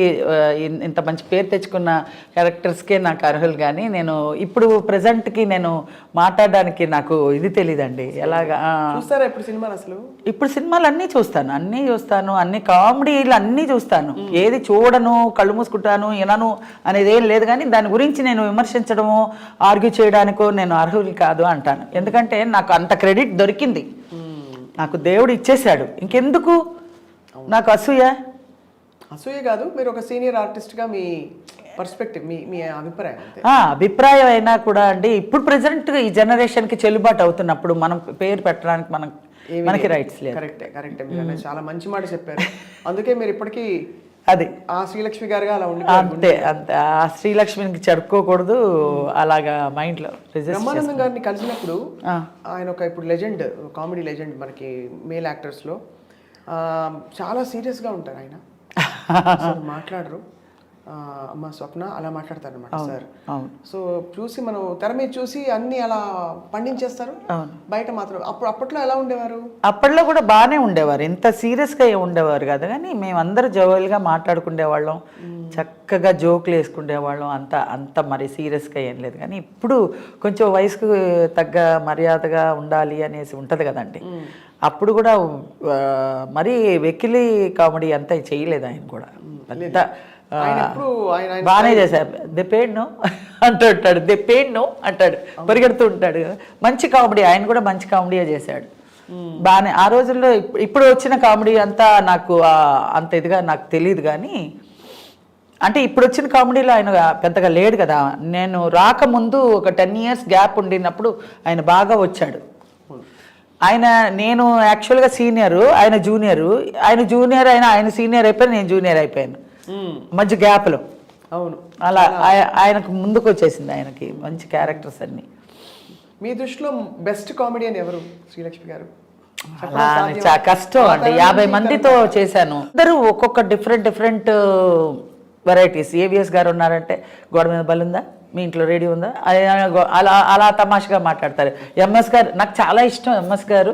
ఇంత మంచి పేరు తెచ్చుకున్న క్యారెక్టర్స్కే నాకు అర్హులు. కానీ నేను ఇప్పుడు ప్రజెంట్కి నేను మాట్లాడడానికి నాకు ఇది తెలియదండి. ఎలాగా చూస్తారా ఇప్పుడు సినిమాలు? అసలు ఇప్పుడు సినిమాలు అన్నీ చూస్తాను, అన్ని కామెడీలు అన్నీ చూస్తాను. ఏది చూడను, కళ్ళు మూసుకుంటాను, వినను అనేది ఏం లేదు. కానీ దాని గురించి నేను విమర్శించడమో ఆర్గ్యూ చేయడానికో నేను అర్హులు కాదు అంటాను. ఎందుకంటే నాకు అంత క్రెడిట్ దొరికింది, నాకు దేవుడు ఇచ్చేశాడు. ఇంకెందుకు నాకు అసూయ కాదు. మీరు ఒక సీనియర్ ఆర్టిస్ట్గా మీ పర్స్పెక్టివ్, మీ అభిప్రాయం అభిప్రాయం అయినా కూడా అండి, ఇప్పుడు ప్రెసెంట్ ఈ జనరేషన్కి చెల్లుబాటు అవుతున్నప్పుడు మనం పేరు పెట్టడానికి మనకి రైట్స్ లేదు. కరెక్టే మీరు చాలా మంచి మాట చెప్పారు. అందుకే మీరు ఇప్పటికీ అది ఆ శ్రీలక్ష్మి గారుగా అలా ఉండి అంతే ఆ శ్రీలక్ష్మికి చెప్పుకోకూడదు. అలాగా మైండ్లో. బ్రహ్మానందం గారిని కలిసినప్పుడు ఆయన ఇప్పుడు లెజెండ్, కామెడీ లెజెండ్ మనకి మేల్ యాక్టర్స్లో చాలా సీరియస్గా ఉంటారు ఆయన, మాట్లాడరు. అమ్మ స్వప్న అలా మాట్లాడతారనమాట సార్. అవును. సో చూసి మనం తెర మీద చూసి అన్ని అలా పండించేస్తారు. బయట మాత్రం అప్పట్లో ఎలా ఉండేవారు? అప్పట్లో కూడా బాగానే ఉండేవారు, ఇంత సీరియస్గా ఉండేవారు కదా, కానీ మేమందరూ జోవల్గా మాట్లాడుకునేవాళ్ళం, చక్కగా జోకులు వేసుకునేవాళ్ళం, అంత మరి సీరియస్గా ఏం లేదు. కానీ ఇప్పుడు కొంచెం వయసుకు తగ్గ మర్యాదగా ఉండాలి అనేసి ఉంటుంది కదండి. అప్పుడు కూడా మరీ వెకిలి కామెడీ అంతా చేయలేదు ఆయన కూడా. పెద్ద బాగానే చేశారు. దే పేడ్ నో అంటుంటాడు, దే పేడ్ నో అంటాడు, పరిగెడుతూ ఉంటాడు. మంచి కామెడీ, ఆయన కూడా మంచి కామెడీయే చేశాడు బాగానే. ఆ రోజుల్లో ఇప్పుడు వచ్చిన కామెడీ అంతా నాకు అంత ఇదిగా నాకు తెలియదు, కానీ అంటే ఇప్పుడు వచ్చిన కామెడీలో ఆయన పెద్దగా లేడు కదా. నేను రాకముందు ఒక 10 years గ్యాప్ ఉండినప్పుడు ఆయన బాగా వచ్చాడు. నేను యాక్చువల్గా సీనియరు, ఆయన జూనియరు, ఆయన సీనియర్ అయిపోయాను, నేను జూనియర్ అయిపోయాను మధ్య గ్యాప్లో. అవును, అలా ఆయనకు ముందుకు వచ్చేసింది, ఆయనకి మంచి క్యారెక్టర్స్ అన్ని. మీ దృష్టిలో బెస్ట్ కామెడియన్ ఎవరు శ్రీలక్ష్మి గారు? చాలా కష్టం అండి, 50 మందితో చేశాను. అందరూ ఒక్కొక్క డిఫరెంట్ వెరైటీస్. ఏవిఎస్ గారు ఉన్నారంటే గోడ మీద బలుందా, మీ ఇంట్లో రేడియో ఉందా, అలా తమాషగా మాట్లాడతారు. ఎంఎస్ గారు నాకు చాలా ఇష్టం, ఎంఎస్ గారు,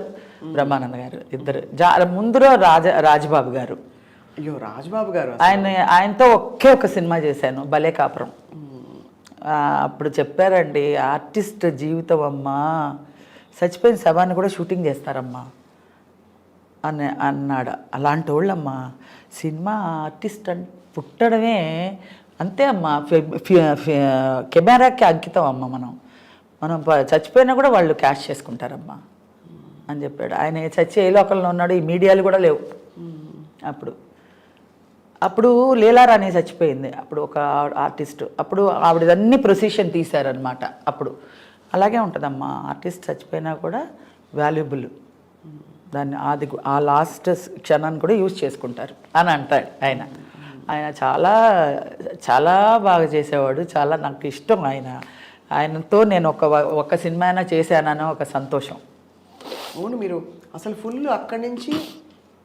బ్రహ్మానంద గారు ఇద్దరు. ముందులో రాజబాబు గారు. అయ్యో, రాజబాబు గారు, ఆయనతో ఒకే ఒక సినిమా చేశాను, భలే కాపురం. అప్పుడు చెప్పారండి, ఆర్టిస్ట్ జీవితం అమ్మా, చచ్చిపోయిన శవాన్ని కూడా షూటింగ్ చేస్తారమ్మా అన్నాడు. అలాంటి వాళ్ళమ్మా, సినిమా ఆర్టిస్ట్ అంటే పుట్టడమే అంతే అమ్మా, కెమెరాకి అంకితం అమ్మ. మనం చచ్చిపోయినా కూడా వాళ్ళు క్యాష్ చేసుకుంటారమ్మా అని చెప్పాడు. ఆయన చచ్చి ఏ లోకల్లో ఉన్నాడు, ఈ మీడియాలు కూడా లేవు అప్పుడు లీలారాణి చచ్చిపోయింది, అప్పుడు ఒక ఆర్టిస్ట్, అప్పుడు ఆవిడదన్నీ ప్రొసీషన్ తీశారనమాట. అప్పుడు అలాగే ఉంటుందమ్మా, ఆర్టిస్ట్ చచ్చిపోయినా కూడా వాల్యుబుల్, దాన్ని ఆ లాస్ట్ క్షణాన్ని కూడా యూజ్ చేసుకుంటారు అని అంటాడు ఆయన. చాలా చాలా బాగా చేసేవాడు, చాలా నాకు ఇష్టం ఆయనతో నేను ఒక సినిమా అయినా చేశానని ఒక సంతోషం. అవును, మీరు అసలు ఫుల్ అక్కడి నుంచి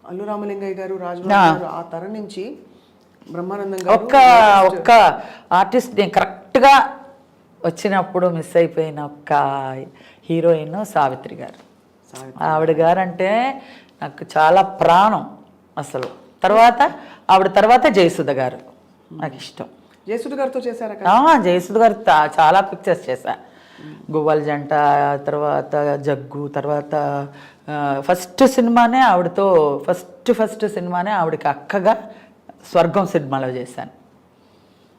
అల్లు రామలింగయ్య గారు, రాజబాబు ఆ తరం నుంచి బ్రహ్మానందం గారు, ఒక్క ఆర్టిస్ట్ నేను కరెక్ట్గా వచ్చినప్పుడు మిస్ అయిపోయిన ఒక్క హీరోయిన్ సావిత్రి గారు. ఆవిడ గారంటే నాకు చాలా ప్రాణం అసలు. ఆవిడ తర్వాత జయసుధ గారు నాకు ఇష్టం. జయసుధ గారితో చేశారా? జయసుధ గారు చాలా పిక్చర్స్ చేశా. గువ్వల జంట, తర్వాత జగ్గు, తర్వాత ఫస్ట్ సినిమానే ఆవిడతో ఫస్ట్ సినిమానే ఆవిడకి అక్కగా స్వర్గం సినిమాలో చేశాను.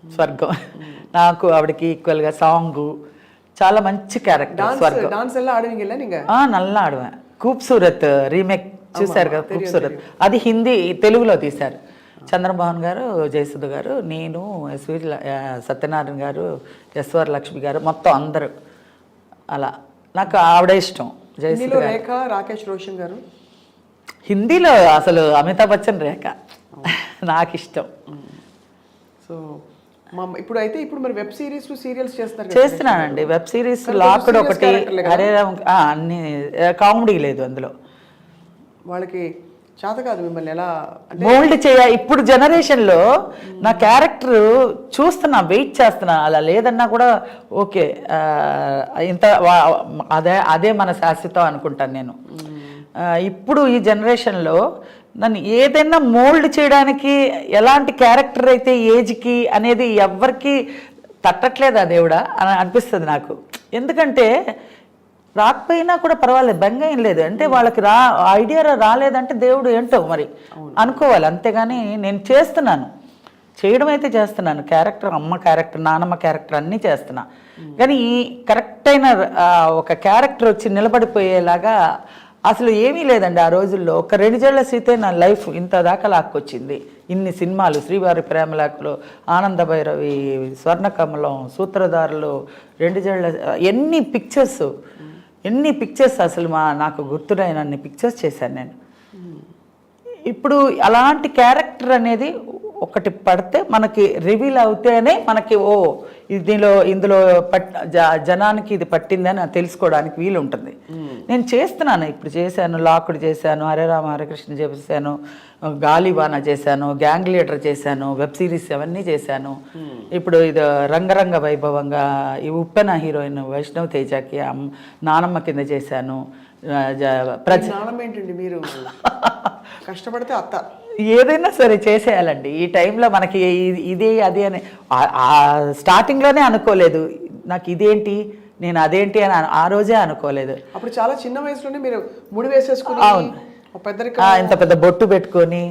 స్వర్గం నాకు ఆవిడకి ఈక్వల్గా సాంగు, చాలా మంచి క్యారెక్టర్. స్వర్గం నల్లా ఆడవా. ఖూబ్సూరత్ రీమేక్ చూశారు కదా, ఖూబ్సూరత్, అది హిందీ తెలుగులో తీశారు. చంద్రమోహన్ గారు, జయసుధ గారు, నేను, ఎస్వి సత్యనారాయణ గారు, ఎస్ఆర్ లక్ష్మి గారు, మొత్తం అందరూ. అలా నాకు ఆవిడ ఇష్టం. జయసుధ, రేఖ, రాకేష్ రోషన్ గారు. హిందీలో అసలు అమితాబ్ బచ్చన్, రేఖ నాకు ఇష్టం. సో ఇప్పుడు మరి వెబ్ సిరీస్ సీరియల్స్ చేస్తున్నానండి. వెబ్ సిరీస్ లాక్డ్ ఒకటి, హరే రామ్, అన్ని కామెడీ లేదు అందులో. వాళ్ళకి చేత కాదు మిమ్మల్ని ఎలా మోల్డ్ చేయాలి. ఇప్పుడు జనరేషన్లో నా క్యారెక్టర్ చూస్తున్నా, వెయిట్ చేస్తున్నా. అలా లేదన్నా కూడా ఓకే, ఇంత అదే మన శాశ్వతం అనుకుంటాను నేను. ఇప్పుడు ఈ జనరేషన్లో నన్ను ఏదైనా మోల్డ్ చేయడానికి ఎలాంటి క్యారెక్టర్ అయితే ఏజ్కి అనేది ఎవరికి తట్టట్లేదు ఆ దేవుడా అని అనిపిస్తుంది నాకు. ఎందుకంటే రాకపోయినా కూడా పర్వాలేదు, బెంగ ఏం లేదు. అంటే వాళ్ళకి ఐడియా రాలేదంటే దేవుడు ఏంటో మరి అనుకోవాలి, అంతేగాని నేను చేయడం అయితే చేస్తున్నాను. క్యారెక్టర్, అమ్మ క్యారెక్టర్, నానమ్మ క్యారెక్టర్ అన్నీ చేస్తున్నా. కానీ ఈ కరెక్ట్ అయిన ఒక క్యారెక్టర్ వచ్చి నిలబడిపోయేలాగా అసలు ఏమీ లేదండి ఆ రోజుల్లో. ఒక 2 జళ్ల సీతే నా లైఫ్ ఇంత దాకా లాక్కొచ్చింది. ఇన్ని సినిమాలు, శ్రీవారి ప్రేమలేఖలు, ఆనంద భైరవి, స్వర్ణకమలం, సూత్రధారులు, 2 జళ్ల, ఎన్ని పిక్చర్స్ అసలు నాకు గుర్తులేనన్ని పిక్చర్స్ చేశాను నేను. ఇప్పుడు అలాంటి క్యారెక్టర్ అనేది ఒకటి పడితే మనకి రివీల్ అవుతేనే మనకి ఇందులో జనానికి ఇది పట్టిందని తెలుసుకోవడానికి వీలు ఉంటుంది. నేను చేస్తున్నాను, ఇప్పుడు చేశాను, లాకుడు చేశాను, హరే రామ హరే కృష్ణ చేశాను, గాలివాన చేశాను, గ్యాంగ్ లీడర్ చేశాను, వెబ్ సిరీస్ అవన్నీ చేశాను. ఇప్పుడు ఇది రంగరంగ వైభవంగా ఈ ఉప్పెన హీరోయిన్ వైష్ణవ్ తేజకి నానమ్మ కింద చేశాను. నానమ్మ ఏంటండి, మీరు కష్టపడితే అత్త ఏదైనా సరే చేసేయాలండి. ఈ టైంలో మనకి ఇదే అది అని స్టార్టింగ్లోనే అనుకోలేదు, నాకు ఇదేంటి నేను అదేంటి అని ఆ రోజే అనుకోలేదు. అప్పుడు చాలా చిన్న వయసులోనే మీరు ముడి వేసేసుకుని, ఇంత పెద్ద బొట్టు పెట్టుకొని,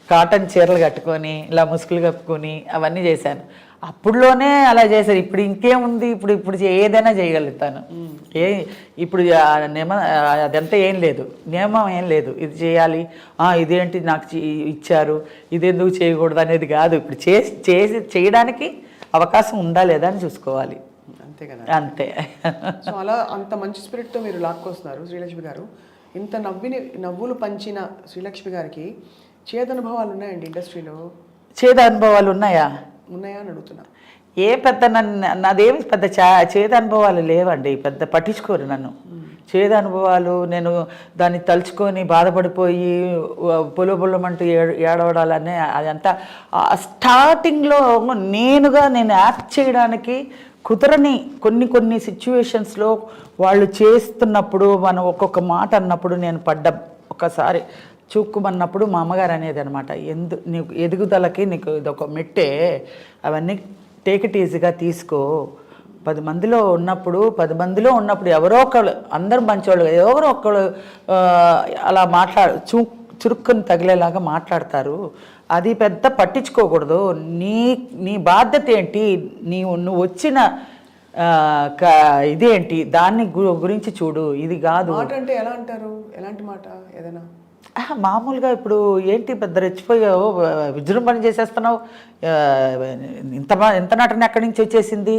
కాటన్ చీరలు కట్టుకొని, ఇలా ముసుగులు కప్పుకొని అవన్నీ చేశాను. అప్పుడులోనే అలా చేశారు. ఇప్పుడు ఇంకేముంది, ఇప్పుడు ఏదైనా చేయగలుగుతాను. ఇప్పుడు అదంతా ఏం లేదు, నియమం ఏం లేదు, ఇది చేయాలి, ఇదేంటి నాకు ఇచ్చారు, ఇదెందుకు చేయకూడదు అనేది కాదు. ఇప్పుడు చేయడానికి అవకాశం ఉందా లేదా అని చూసుకోవాలి, అంతే కదా. అంతే. సో అలా అంత మంచి స్పిరిట్తో మీరు లాక్కొస్తున్నారు శ్రీలక్ష్మి గారు. ఇంత నవ్వులు పంచిన శ్రీలక్ష్మి గారికి చేదనుభవాలు ఉన్నాయండి ఇండస్ట్రీలో? చేదనుభవాలు ఉన్నాయా అని అడుగుతున్నా. ఏ పెద్ద నాదేమి పెద్ద చేదు అనుభవాలు లేవండి, పెద్ద పట్టించుకోరు నన్ను. చేదు అనుభవాలు నేను దాన్ని తలుచుకొని బాధపడిపోయి పొలమంటూ ఏడవడాలనే అదంతా స్టార్టింగ్లో నేను యాక్ట్ చేయడానికి కుదరని కొన్ని సిచ్యువేషన్స్లో వాళ్ళు చేస్తున్నప్పుడు మనం ఒక్కొక్క మాట అన్నప్పుడు నేను ఒకసారి చూక్కుమన్నప్పుడు మా అమ్మగారు అనేది అనమాట, నీకు ఎదుగుదలకి నీకు ఇదొక మెట్టే, అవన్నీ టేక్ ఇట్ ఈజీగా తీసుకో. 10 మందిలో ఉన్నప్పుడు ఎవరో ఒకళ్ళు, అందరూ మంచోళ్ళు, ఎవరో ఒకళ్ళు అలా చురుక్కుని తగిలేలాగా మాట్లాడతారు, అది పెద్ద పట్టించుకోకూడదు. నీ బాధ్యత ఏంటి, నువ్వు వచ్చిన ఇదేంటి, దాన్ని గురించి చూడు, ఇది కాదు. మాట అంటే ఎలా అంటారు, ఎలాంటి మాట? ఏదైనా మామూలుగా ఇప్పుడు ఏంటి పెద్ద రెచ్చిపోయావు, విజృంభణ చేసేస్తున్నావు, ఎంత నటన ఎక్కడి నుంచి వచ్చేసింది,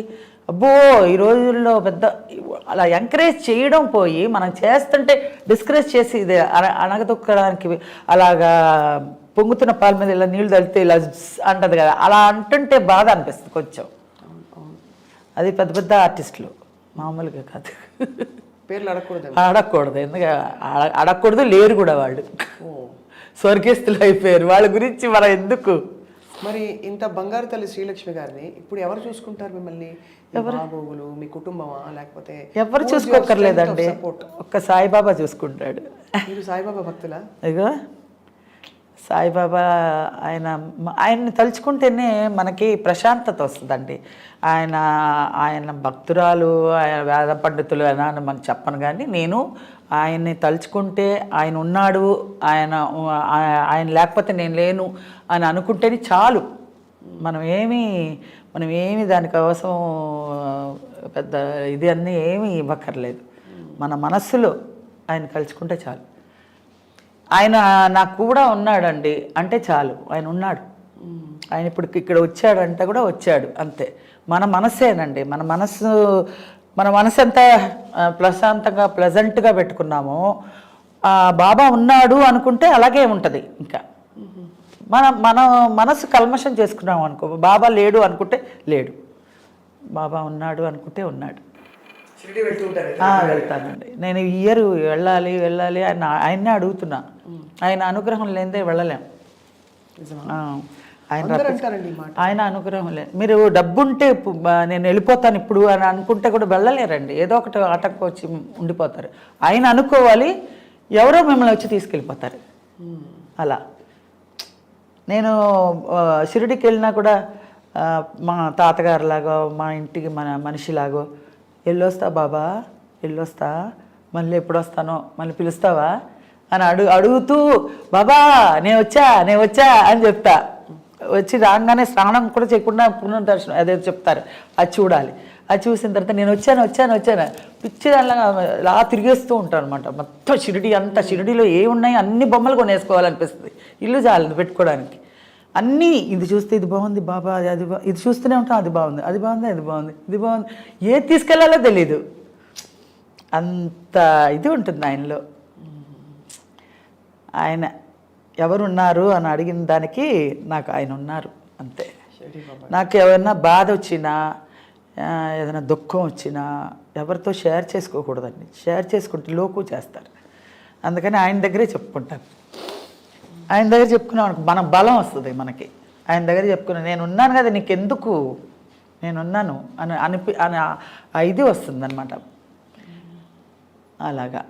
అబ్బో ఈ రోజుల్లో పెద్ద అలా ఎంకరేజ్ చేయడం పోయి మనం చేస్తుంటే డిస్కరేజ్ చేసి ఇది అణగదొక్కడానికి అలాగా పొంగుతున్న పాల మీద ఇలా నీళ్ళు తడితే ఇలా అంటది కదా, అలా అంటుంటే బాధ అనిపిస్తుంది కొంచెం. అది పెద్ద ఆర్టిస్టులు, మామూలుగా కాదు. పేర్లు అడగకూడదు, ఎందుకంటే అడగకూడదు, లేరు కూడా వాళ్ళు, స్వర్గస్థులు అయిపోయారు, వాళ్ళ గురించి మనం ఎందుకు. మరి ఇంత బంగారు తల్లి శ్రీలక్ష్మి గారిని ఇప్పుడు ఎవరు చూసుకుంటారు మిమ్మల్ని? బాబోగులు, మీ కుటుంబమా, లేకపోతే ఎవరు చూసుకోకర్లేదండి, ఒక్క సాయిబాబా చూసుకుంటాడు. మీరు సాయిబాబా భక్తులా? ఇగో సాయిబాబా ఆయన్ని తలుచుకుంటేనే మనకి ప్రశాంతత వస్తుందండి. ఆయన భక్తురాలు, ఆయన వేద పండితులు అని మనం చెప్పను, కానీ నేను ఆయన్ని తలుచుకుంటే ఆయన ఉన్నాడు, ఆయన లేకపోతే నేను లేను అని అనుకుంటేనే చాలు. మనం ఏమి దానికి అవసరం పెద్ద ఇది అన్నీ ఏమీ ఇవ్వక్కర్లేదు. మన మనస్సులో ఆయన కలుసుకుంటే చాలు. ఆయన నాకు కూడా ఉన్నాడండి అంటే చాలు, ఆయన ఉన్నాడు. ఆయన ఇప్పుడు ఇక్కడ వచ్చాడంటే కూడా వచ్చాడు, అంతే. మన మనస్సేనండి, మన మనసు ఎంత ప్రశాంతంగా ప్లెజెంట్గా పెట్టుకున్నామో బాబా ఉన్నాడు అనుకుంటే అలాగే ఉంటుంది. ఇంకా మన మనసు కల్మషం చేసుకున్నాం అనుకో, బాబా లేడు అనుకుంటే లేడు, బాబా ఉన్నాడు అనుకుంటే ఉన్నాడు. వెళ్తానండి నేను, ఇయర్ వెళ్ళాలి ఆయన్నే అడుగుతున్నా. ఆయన అనుగ్రహం లేనిదే వెళ్ళలేం. ఆయన అనుగ్రహం లేదు. మీరు డబ్బుంటే నేను వెళ్ళిపోతాను ఇప్పుడు అని అనుకుంటే కూడా వెళ్ళలేరండి, ఏదో ఒకటి ఆటంకం వచ్చి ఉండిపోతారు. ఆయన అనుకోవాలి, ఎవరో మిమ్మల్ని వచ్చి తీసుకెళ్ళిపోతారు. అలా నేను షిరిడికి వెళ్ళినా కూడా మా తాతగారులాగో, మా ఇంటికి మన మనిషిలాగో, వెళ్ళొస్తా బాబా, వెళ్ళొస్తా, మళ్ళీ ఎప్పుడు వస్తానో, మళ్ళీ పిలుస్తావా అని అడుగుతూ బాబా నేను వచ్చా అని చెప్తా. వచ్చి రాగానే స్నానం కూడా చేయకుండా పునర్దర్శనం అదే చెప్తారు, అది చూడాలి. అది చూసిన తర్వాత నేను వచ్చాను పిచ్చి అలా తిరిగేస్తూ ఉంటాను అనమాట. మొత్తం షిరిడిలో ఏమున్నాయి అన్ని బొమ్మలు కొనేసుకోవాలనిపిస్తుంది, ఇల్లు చాలు పెట్టుకోవడానికి. అన్నీ ఇది చూస్తే ఇది బాగుంది బాబా, ఇది చూస్తూనే ఉంటాం, అది బాగుంది, ఇది బాగుంది, ఏది తీసుకెళ్లాలో తెలీదు, అంత ఇది ఉంటుంది ఆయనలో. ఆయన ఎవరున్నారు అని అడిగిన దానికి నాకు ఆయన ఉన్నారు. అంతే. షిరిడి బాబా. నాకు ఏమైనా బాధ వచ్చినా ఏదైనా దుఃఖం వచ్చినా ఎవరితో షేర్ చేసుకోకూడదండి. షేర్ చేసుకుంటే లోకు చేస్తారు. అందుకని ఆయన దగ్గరే చెప్పుకుంటాను. ఆయన దగ్గర చెప్పుకున్నాం మన బలం వస్తుంది మనకి. ఆయన దగ్గర చెప్పుకున్నాను, నేను ఉన్నాను కదా నీకెందుకు, నేనున్నాను అని ఇది వస్తుందన్నమాట. అలాగా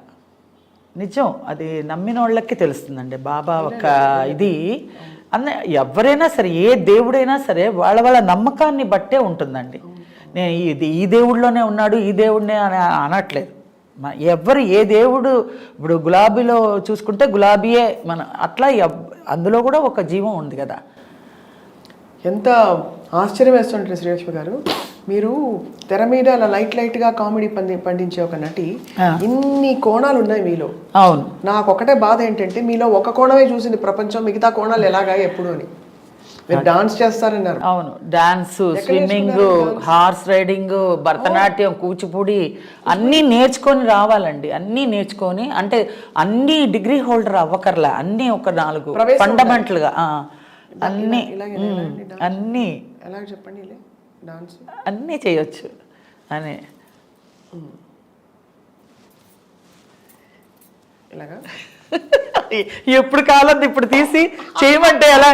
నిజం, అది నమ్మిన వాళ్ళకి తెలుస్తుందండి బాబా ఒక ఇది. ఎవరైనా సరే, ఏ దేవుడైనా సరే వాళ్ళ వాళ్ళ నమ్మకాన్ని బట్టే ఉంటుందండి. నేను ఈ దేవుడిలోనే ఉన్నాడు, ఈ దేవుడినే అని అనట్లేదు. ఎవరు ఏ దేవుడు, ఇప్పుడు గులాబీలో చూసుకుంటే గులాబీయే మన, అట్లా అందులో కూడా ఒక జీవం ఉంది కదా. ఎంత ఆశ్చర్యం వేస్తుంటారు శ్రీలక్ష్మి గారు, మీరు తెర మీద అలా లైట్గా కామెడీ పండించే ఒక నటి, ఇన్ని కోణాలు ఉన్నాయి మీలో. అవును. నాకు ఒకటే బాధ ఏంటంటే మీలో ఒక కోణమే చూసింది ప్రపంచం, మిగతా కోణాలు ఎలాగా ఎప్పుడు అని. మీరు డాన్స్ చేస్తారన్నారు. అవును, dance, swimming, horse riding, Bharatanatyam, Kuchipudi అన్నీ నేర్చుకొని రావాలండి. అన్నీ నేర్చుకొని, అంటే అన్ని డిగ్రీ హోల్డర్ అవ్వకర్లా, అన్నీ ఒక 4 ఫండమెంటల్గా అన్నీ అన్నీ ఎలా చెప్పండి డాన్స్ అన్నీ చేయొచ్చు అని. ఇలాగా ఎప్పుడు కాలం ఇప్పుడు తీసి చేయమంటే ఎలా,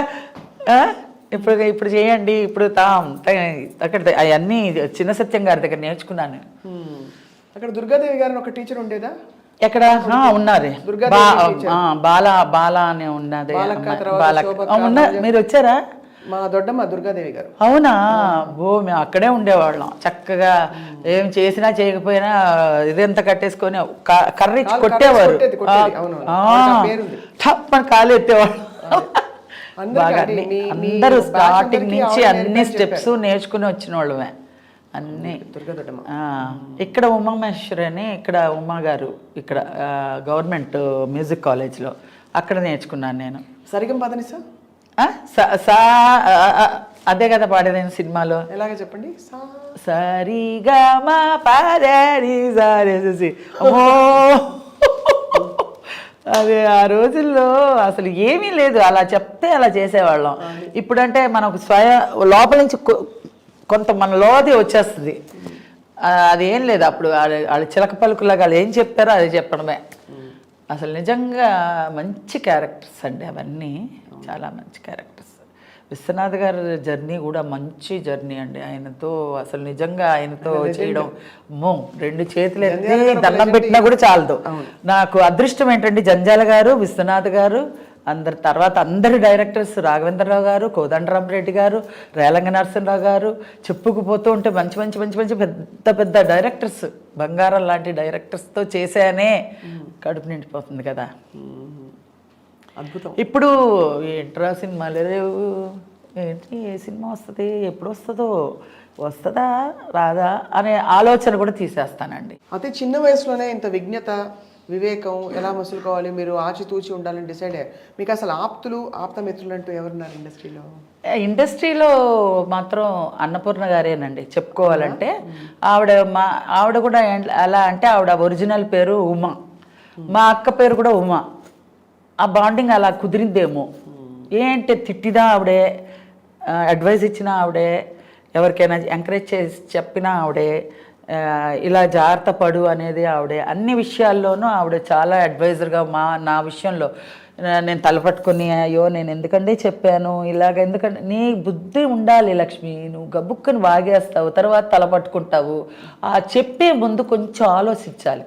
ఇప్పుడు చేయండి, ఇప్పుడు అక్కడ అవన్నీ చిన్న సత్యం గారి దగ్గర నేర్చుకున్నాను. అక్కడ దుర్గాదేవి గారిని ఒక టీచర్ ఉండేదా? ఎక్కడ ఉన్నారు, బాల అనే ఉన్నది. మీరు వచ్చారా? మా దొడ్డమ్మ దుర్గాదేవి గారు. అవునా? మేము అక్కడే ఉండేవాళ్ళం చక్కగా. ఏం చేసినా చేయకపోయినా ఇదంతా కట్టేసుకొని కర్రీ కొట్టేవారు, మన కాలు ఎత్తేవాళ్ళు. బాగా అందరూ స్టార్టింగ్ నుంచి అన్ని స్టెప్స్ నేర్చుకుని వచ్చిన వాళ్ళమే అన్నీ. ఇక్కడ ఉమామహేశ్వరి అని, ఇక్కడ ఉమా గారు, ఇక్కడ గవర్నమెంట్ మ్యూజిక్ కాలేజ్లో అక్కడ నేర్చుకున్నాను నేను. సరిగం పదని సార్ అదే కదా పాడేది సినిమాలో. ఎలాగ చెప్పండి. సరిగా మా పాదేసి అమ్మో, అదే ఆ రోజుల్లో అసలు ఏమీ లేదు, అలా చెప్తే అలా చేసేవాళ్ళం. ఇప్పుడంటే మనకు లోపల నుంచి కొంత మన లోది వచ్చేస్తుంది, అదేం లేదు. అప్పుడు వాళ్ళు చిలక పలుకులాగా వాళ్ళు ఏం చెప్తారో అది చెప్పడమే. అసలు నిజంగా మంచి క్యారెక్టర్స్ అండి అవన్నీ, చాలా మంచి క్యారెక్టర్స్. విశ్వనాథ్ గారి జర్నీ కూడా మంచి జర్నీ అండి. ఆయనతో అసలు నిజంగా ఆయనతో చేయడం, 2 చేతులు ఎత్తి దండం పెట్టినా కూడా చాలదు. నాకు అదృష్టం ఏంటంటే జంజాల గారు, విశ్వనాథ్ గారు, తర్వాత అందరు డైరెక్టర్స్, రాఘవేంద్రరావు గారు, కోదండరామరెడ్డి గారు, రేలంగ నరసింహరావు గారు, చెప్పుకుపోతూ ఉంటే మంచి మంచి మంచి మంచి పెద్ద పెద్ద డైరెక్టర్స్, బంగారం లాంటి డైరెక్టర్స్తో చేశానే కడుపు నిండిపోతుంది కదా. అద్భుతం. ఇప్పుడు ఏంట్రా సినిమాలు లేవు, ఏంటి ఏ సినిమా వస్తుంది, ఎప్పుడు వస్తుందా రాదా అనే ఆలోచన కూడా తీసేస్తానండి. అదే చిన్న వయసులోనే ఇంత విజ్ఞత, వివేకం, ఎలా మసులుకోవాలి, మీరు ఆచితూచి ఉండాలని డిసైడ్ అయ్యారు. మీకు అసలు ఆప్త మిత్రులు అంటూ ఎవరున్నారు ఇండస్ట్రీలో? ఇండస్ట్రీలో మాత్రం అన్నపూర్ణ గారేనండి చెప్పుకోవాలంటే. ఆవిడ కూడా ఎలా అంటే, ఆవిడ ఒరిజినల్ పేరు ఉమా, మా అక్క పేరు కూడా ఉమా. ఆ బాండింగ్ అలా కుదిరిందేమో. ఏంటి తిట్టినా ఆవిడే, అడ్వైస్ ఇచ్చినా ఆవిడే, ఎవరికైనా ఎంకరేజ్ చేసి చెప్పినా ఆవిడే, ఇలా జాగ్రత్త పడు అనేది ఆవిడే. అన్ని విషయాల్లోనూ ఆవిడ చాలా అడ్వైజర్గా నా విషయంలో నేను తలపట్టుకుని, అయ్యో నేను ఎందుకంటే చెప్పాను ఇలాగ, ఎందుకంటే నీ బుద్ధి ఉండాలి లక్ష్మి, నువ్వు గబుక్కుని వాగేస్తావు, తర్వాత తలపట్టుకుంటావు. ఆ చెప్పే ముందు కొంచెం ఆలోచించాలి.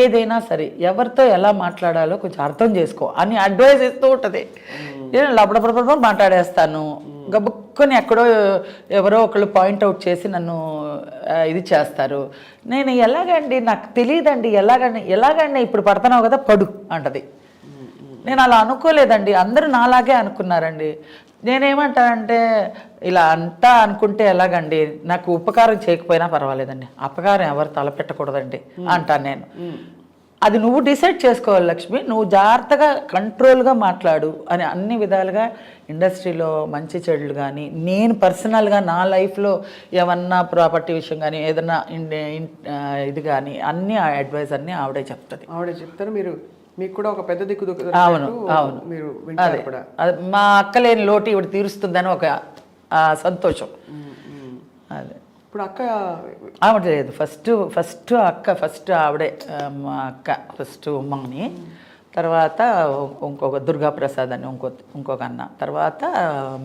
ఏదైనా సరే ఎవరితో ఎలా మాట్లాడాలో కొంచెం అర్థం చేసుకో అని అడ్వైజ్ ఇస్తూ ఉంటుంది. నేను లబడబడబడ మాట్లాడేస్తాను, గబుక్కుని ఎక్కడో ఎవరో ఒకళ్ళు పాయింట్అవుట్ చేసి నన్ను ఇది చేస్తారు. నేను ఎలాగండి నాకు తెలియదండి, ఎలాగండి ఇప్పుడు పడుతున్నావు కదా పడు అంటది. నేను అలా అనుకోలేదండి, అందరూ నాలాగే అనుకున్నారండి. నేనేమంటానంటే, ఇలా అంతా అనుకుంటే ఎలాగండి, నాకు ఉపకారం చేయకపోయినా పర్వాలేదండి, అపకారం ఎవరు తలపెట్టకూడదండి అంటాను నేను. అది నువ్వు డిసైడ్ చేసుకోవాలి లక్ష్మి, నువ్వు జాగ్రత్తగా కంట్రోల్గా మాట్లాడు అని అన్ని విధాలుగా. ఇండస్ట్రీలో మంచి చెడులు కానీ, నేను పర్సనల్గా నా లైఫ్లో ఏమన్నా ప్రాపర్టీ విషయం కానీ, ఏదన్నా ఇది కానీ అన్నీ అడ్వైస్ అన్నీ ఆవిడే చెప్తారు. మీకు కూడా ఒక పెద్ద దిక్కు. అవును, మీరు మా అక్క లేని లోటు ఇవిడ తీరుస్తుందని ఒక ఆ సంతోషం. అదే ఇప్పుడు అక్క ఆవిడ లేదు, ఫస్ట్ అక్క ఆవిడే, మా అక్క ఫస్ట్ ఉమ్మని, తర్వాత ఇంకొక దుర్గాప్రసాద్ అని ఇంకొక అన్న, తర్వాత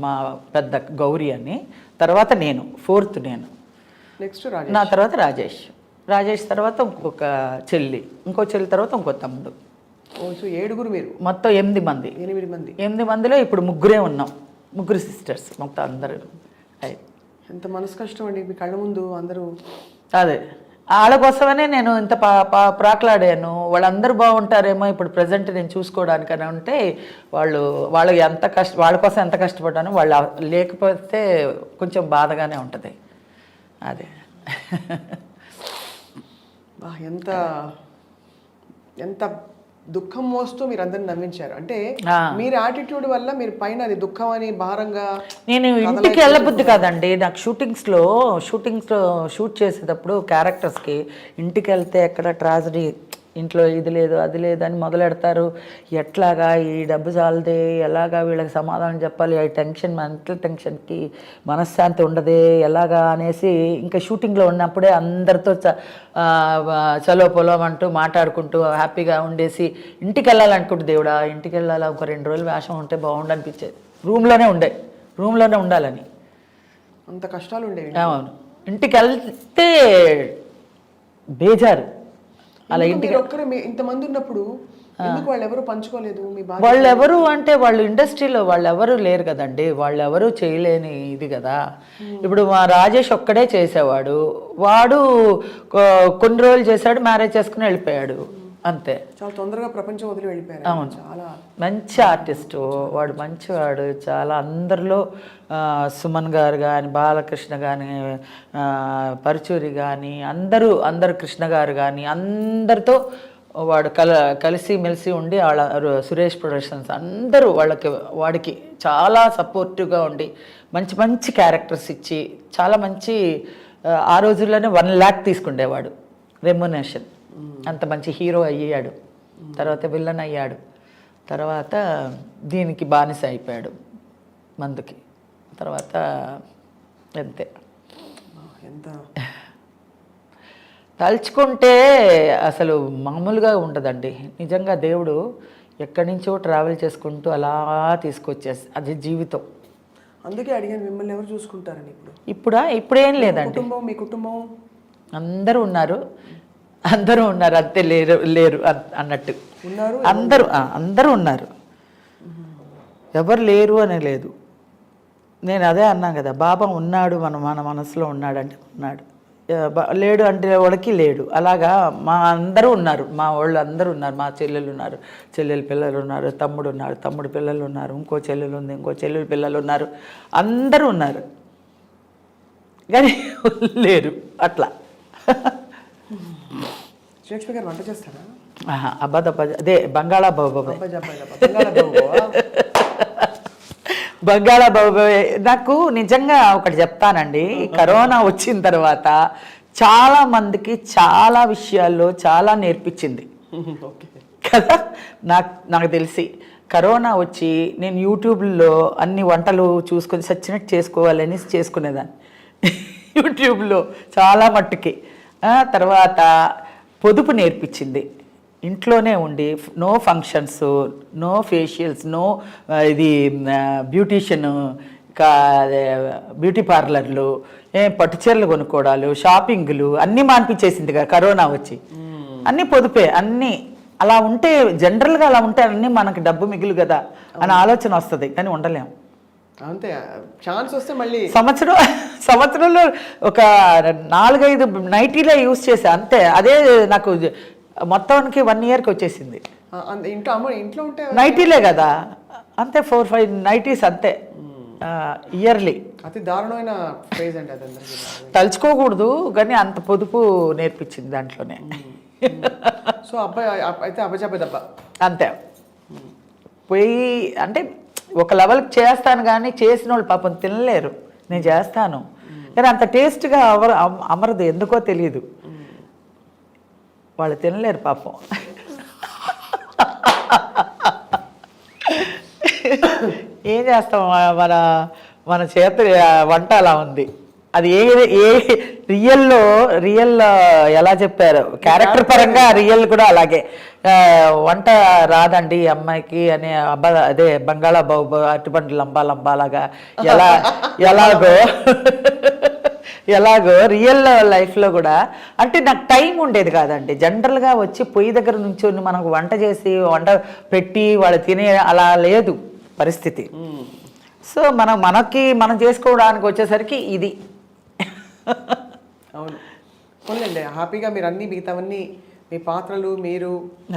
మా పెద్ద గౌరీ అని, తర్వాత నేను ఫోర్త్ నేను, నెక్స్ట్ నా తర్వాత రాజేష్ తర్వాత ఇంకొక చెల్లి, ఇంకో చెల్లి తర్వాత ఇంకో తమ్ముడు. సో 7 మీరు, మొత్తం 8 మంది. 8 మందిలో ఇప్పుడు ముగ్గురే ఉన్నాం, ముగ్గురు సిస్టర్స్ మొత్తం అందరూ. ఎంత మనసు కష్టం అండి మీ కళ్ళ ముందు అందరూ. అదే వాళ్ళ కోసమనే నేను ఇంత ప్రాకులాడాను, వాళ్ళందరూ బాగుంటారేమో ఇప్పుడు ప్రజెంట్ నేను చూసుకోవడానికని ఉంటే వాళ్ళకి వాళ్ళ కోసం ఎంత కష్టపడ్డాను, వాళ్ళు లేకపోతే కొంచెం బాధగానే ఉంటుంది. అదే ఎంత ఎంత దుఃఖం మోస్తూ మీరు అందరిని నవ్వించారు. అంటే మీరు యాటిట్యూడ్ వల్ల మీరు పైన అది దుఃఖం అని భారంగా. నేను ఇంటికి వెళ్ళబుద్ధి కాదండి నాకు. షూటింగ్స్లో షూట్ చేసేటప్పుడు క్యారెక్టర్స్కి ఇంటికి వెళ్తే ఎక్కడ ట్రాజడీ, ఇంట్లో ఇది లేదు అది లేదు అని మొదలెడతారు. ఎట్లాగా ఈ డబ్బు చాలదే, ఎలాగా వీళ్ళకి సమాధానం చెప్పాలి, ఆ టెన్షన్, మెంటల్ టెన్షన్కి మనశ్శాంతి ఉండదే ఎలాగా అనేసి ఇంకా షూటింగ్లో ఉన్నప్పుడే అందరితో చలో పొలం అంటూ మాట్లాడుకుంటూ హ్యాపీగా ఉండేసి ఇంటికి వెళ్ళాలనుకుంటూ, దేవుడా ఇంటికి వెళ్ళాలా, ఒక 2 రోజులు వేషం ఉంటే బాగుండు అనిపించేది. రూమ్లోనే ఉండాలని. అంత కష్టాలు ఉండేవి. అవును, ఇంటికి వెళ్తే బేజారు. అలా ఇంటికి ఇంతమంది ఉన్నప్పుడు ఎందుకు వాళ్ళు ఎవరు పంచుకోలేదు మీ బాధ? వాళ్ళు ఎవరు అంటే వాళ్ళు ఇండస్ట్రీలో వాళ్ళు ఎవరు లేరు కదండి, వాళ్ళు ఎవరు చేయలేని ఇది కదా. ఇప్పుడు మా రాజేష్ ఒక్కడే చేసేవాడు, వాడు కొన్ని రోజులు చేశాడు, మ్యారేజ్ చేసుకుని వెళ్ళిపోయాడు అంతే. చాలా తొందరగా ప్రపంచం వదిలి వెళ్ళిపోయారు. అవును, చాలా మంచి ఆర్టిస్టు వాడు, మంచివాడు చాలా. అందరిలో సుమన్ గారు కానీ, బాలకృష్ణ కానీ, పరుచూరి కానీ, అందరూ కృష్ణ గారు కానీ, అందరితో వాడు కలిసి మెలిసి ఉండి వాళ్ళ సురేష్ ప్రొడక్షన్స్ అందరూ వాడికి చాలా సపోర్టివ్గా ఉండి మంచి క్యారెక్టర్స్ ఇచ్చి చాలా మంచి, ఆ రోజుల్లోనే 1 lakh తీసుకుండేవాడు రెమ్యునరేషన్. అంత మంచి హీరో అయ్యాడు, తర్వాత విల్లన్ అయ్యాడు, తర్వాత దీనికి బానిస అయిపోయాడు మందుకి, తర్వాత అంతే. ఎంత తలుచుకుంటే అసలు మామూలుగా ఉంటుందండి నిజంగా. దేవుడు ఎక్కడి నుంచో ట్రావెల్ చేసుకుంటూ అలా తీసుకొచ్చేసి అది జీవితం. అందుకే అడిగాను మిమ్మల్ని ఎవరు చూసుకుంటారని. ఇప్పుడేం లేదండి, మీ కుటుంబం అందరూ ఉన్నారు అంతే, లేరు అన్నట్టు అందరూ ఉన్నారు, ఎవరు లేరు అని లేదు. నేను అదే అన్నాను కదా, బాబా ఉన్నాడు మన మనసులో ఉన్నాడంటే ఉన్నాడు, లేడు అంటే వాళ్ళకి లేడు. అలాగా మా అందరూ ఉన్నారు, మా వాళ్ళు అందరూ ఉన్నారు. మా చెల్లెలు ఉన్నారు, చెల్లెలు పిల్లలు ఉన్నారు, తమ్ముడు ఉన్నాడు, తమ్ముడు పిల్లలు ఉన్నారు, ఇంకో చెల్లెలు ఉంది, ఇంకో చెల్లెలు పిల్లలు ఉన్నారు, అందరూ ఉన్నారు కానీ లేరు అట్లా. లక్ష్మి గారు వంట చేస్తారా? అదే బంగాళాబాబు నాకు నిజంగా ఒకటి చెప్తానండి. కరోనా వచ్చిన తర్వాత చాలా మందికి చాలా విషయాల్లో చాలా నేర్పించింది కదా. నాకు తెలిసి కరోనా వచ్చి నేను యూట్యూబ్లో అన్ని వంటలు చూసుకొని సచ్చినట్టు చేసుకోవాలని చేసుకునేదాన్ని యూట్యూబ్లో చాలా మట్టుకి. తర్వాత పొదుపు నేర్పించింది. ఇంట్లోనే ఉండి no functions, no facials, no ఇది బ్యూటీషియన్, బ్యూటీ పార్లర్లు, పట్టుచీరలు కొనుక్కోవడాలు, షాపింగ్లు అన్నీ మాన్పించేసింది కదా కరోనా వచ్చి. అన్నీ పొదుపే, అన్నీ అలా ఉంటే జనరల్గా అలా ఉంటే అన్నీ మనకి డబ్బు మిగులు కదా అని ఆలోచన వస్తుంది, కానీ ఉండలేము. అంతే, ఛాన్స్ వస్తే మళ్ళీ సంవత్సరంలో ఒక 4-5 నైటీలే యూజ్ చేసా అంతే. అదే నాకు మొత్తానికి 1 yearకి వచ్చేసింది. ఇంట్లో ఉంటే నైటీలే కదా అంతే, 4-5 నైటీస్ అంతే ఇయర్లీ. అతి దారుణమైన ప్రైజ్ అండి అది. తలుచుకోకూడదు కానీ అంత పొదుపు నేర్పించింది దాంట్లోనే. సో అబ్బాయి అయితే అబ్బజాబాయ్ దెబ్బ అంతే. పోయి అంటే ఒక లెవెల్కి చేస్తాను కానీ చేసిన వాళ్ళు పాపం తినలేరు. నేను చేస్తాను కానీ అంత టేస్ట్గా అమరదు, ఎందుకో తెలియదు, వాళ్ళు తినలేరు పాపం. ఏం చేస్తాం, మన చేతి వంట అలా ఉంది. అది ఏ రియల్ ఎలా చెప్పారు క్యారెక్టర్ పరంగా రియల్ కూడా అలాగే. వంట రాదండి ఈ అమ్మాయికి అనే అదే బంగాళా బాబు అరటిపండు లంబాలాగా ఎలాగో రియల్ లైఫ్లో కూడా అంటే నాకు టైం ఉండేది కాదండి. జనరల్గా వచ్చి పొయ్యి దగ్గర నుంచి మనకు వంట చేసి వంట పెట్టి వాళ్ళు తినే అలా లేదు పరిస్థితి. సో మనం చేసుకోవడానికి వచ్చేసరికి ఇది. అవును, అవునండి. హ్యాపీగా మీరు అన్ని మిగతావన్నీ మీ పాత్రలు మీరు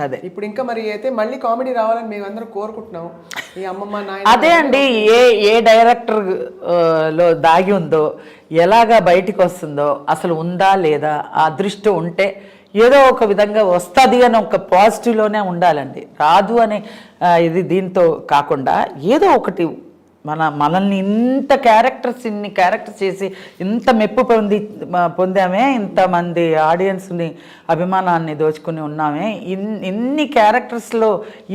అదే ఇప్పుడు ఇంకా మరి అయితే మళ్ళీ కామెడీ రావాలని మేమందరం కోరుకుంటున్నాం. ఈ అమ్మమ్మ నాయన అదే అండి, ఏ డైరెక్టర్ లో దాగి ఉందో ఎలాగా బయటికి వస్తుందో, అసలు ఉందా లేదా, ఆ అదృష్టం ఉంటే ఏదో ఒక విధంగా వస్తుంది అని ఒక పాజిటివ్లోనే ఉండాలండి. రాదు అనే ఇది దీంతో కాకుండా ఏదో ఒకటి మనల్ని ఇన్ని క్యారెక్టర్స్ చేసి ఇంత మెప్పు పొందామే, ఇంతమంది ఆడియన్స్ని అభిమానాన్ని దోచుకుని ఉన్నామే. ఇన్ని క్యారెక్టర్స్లో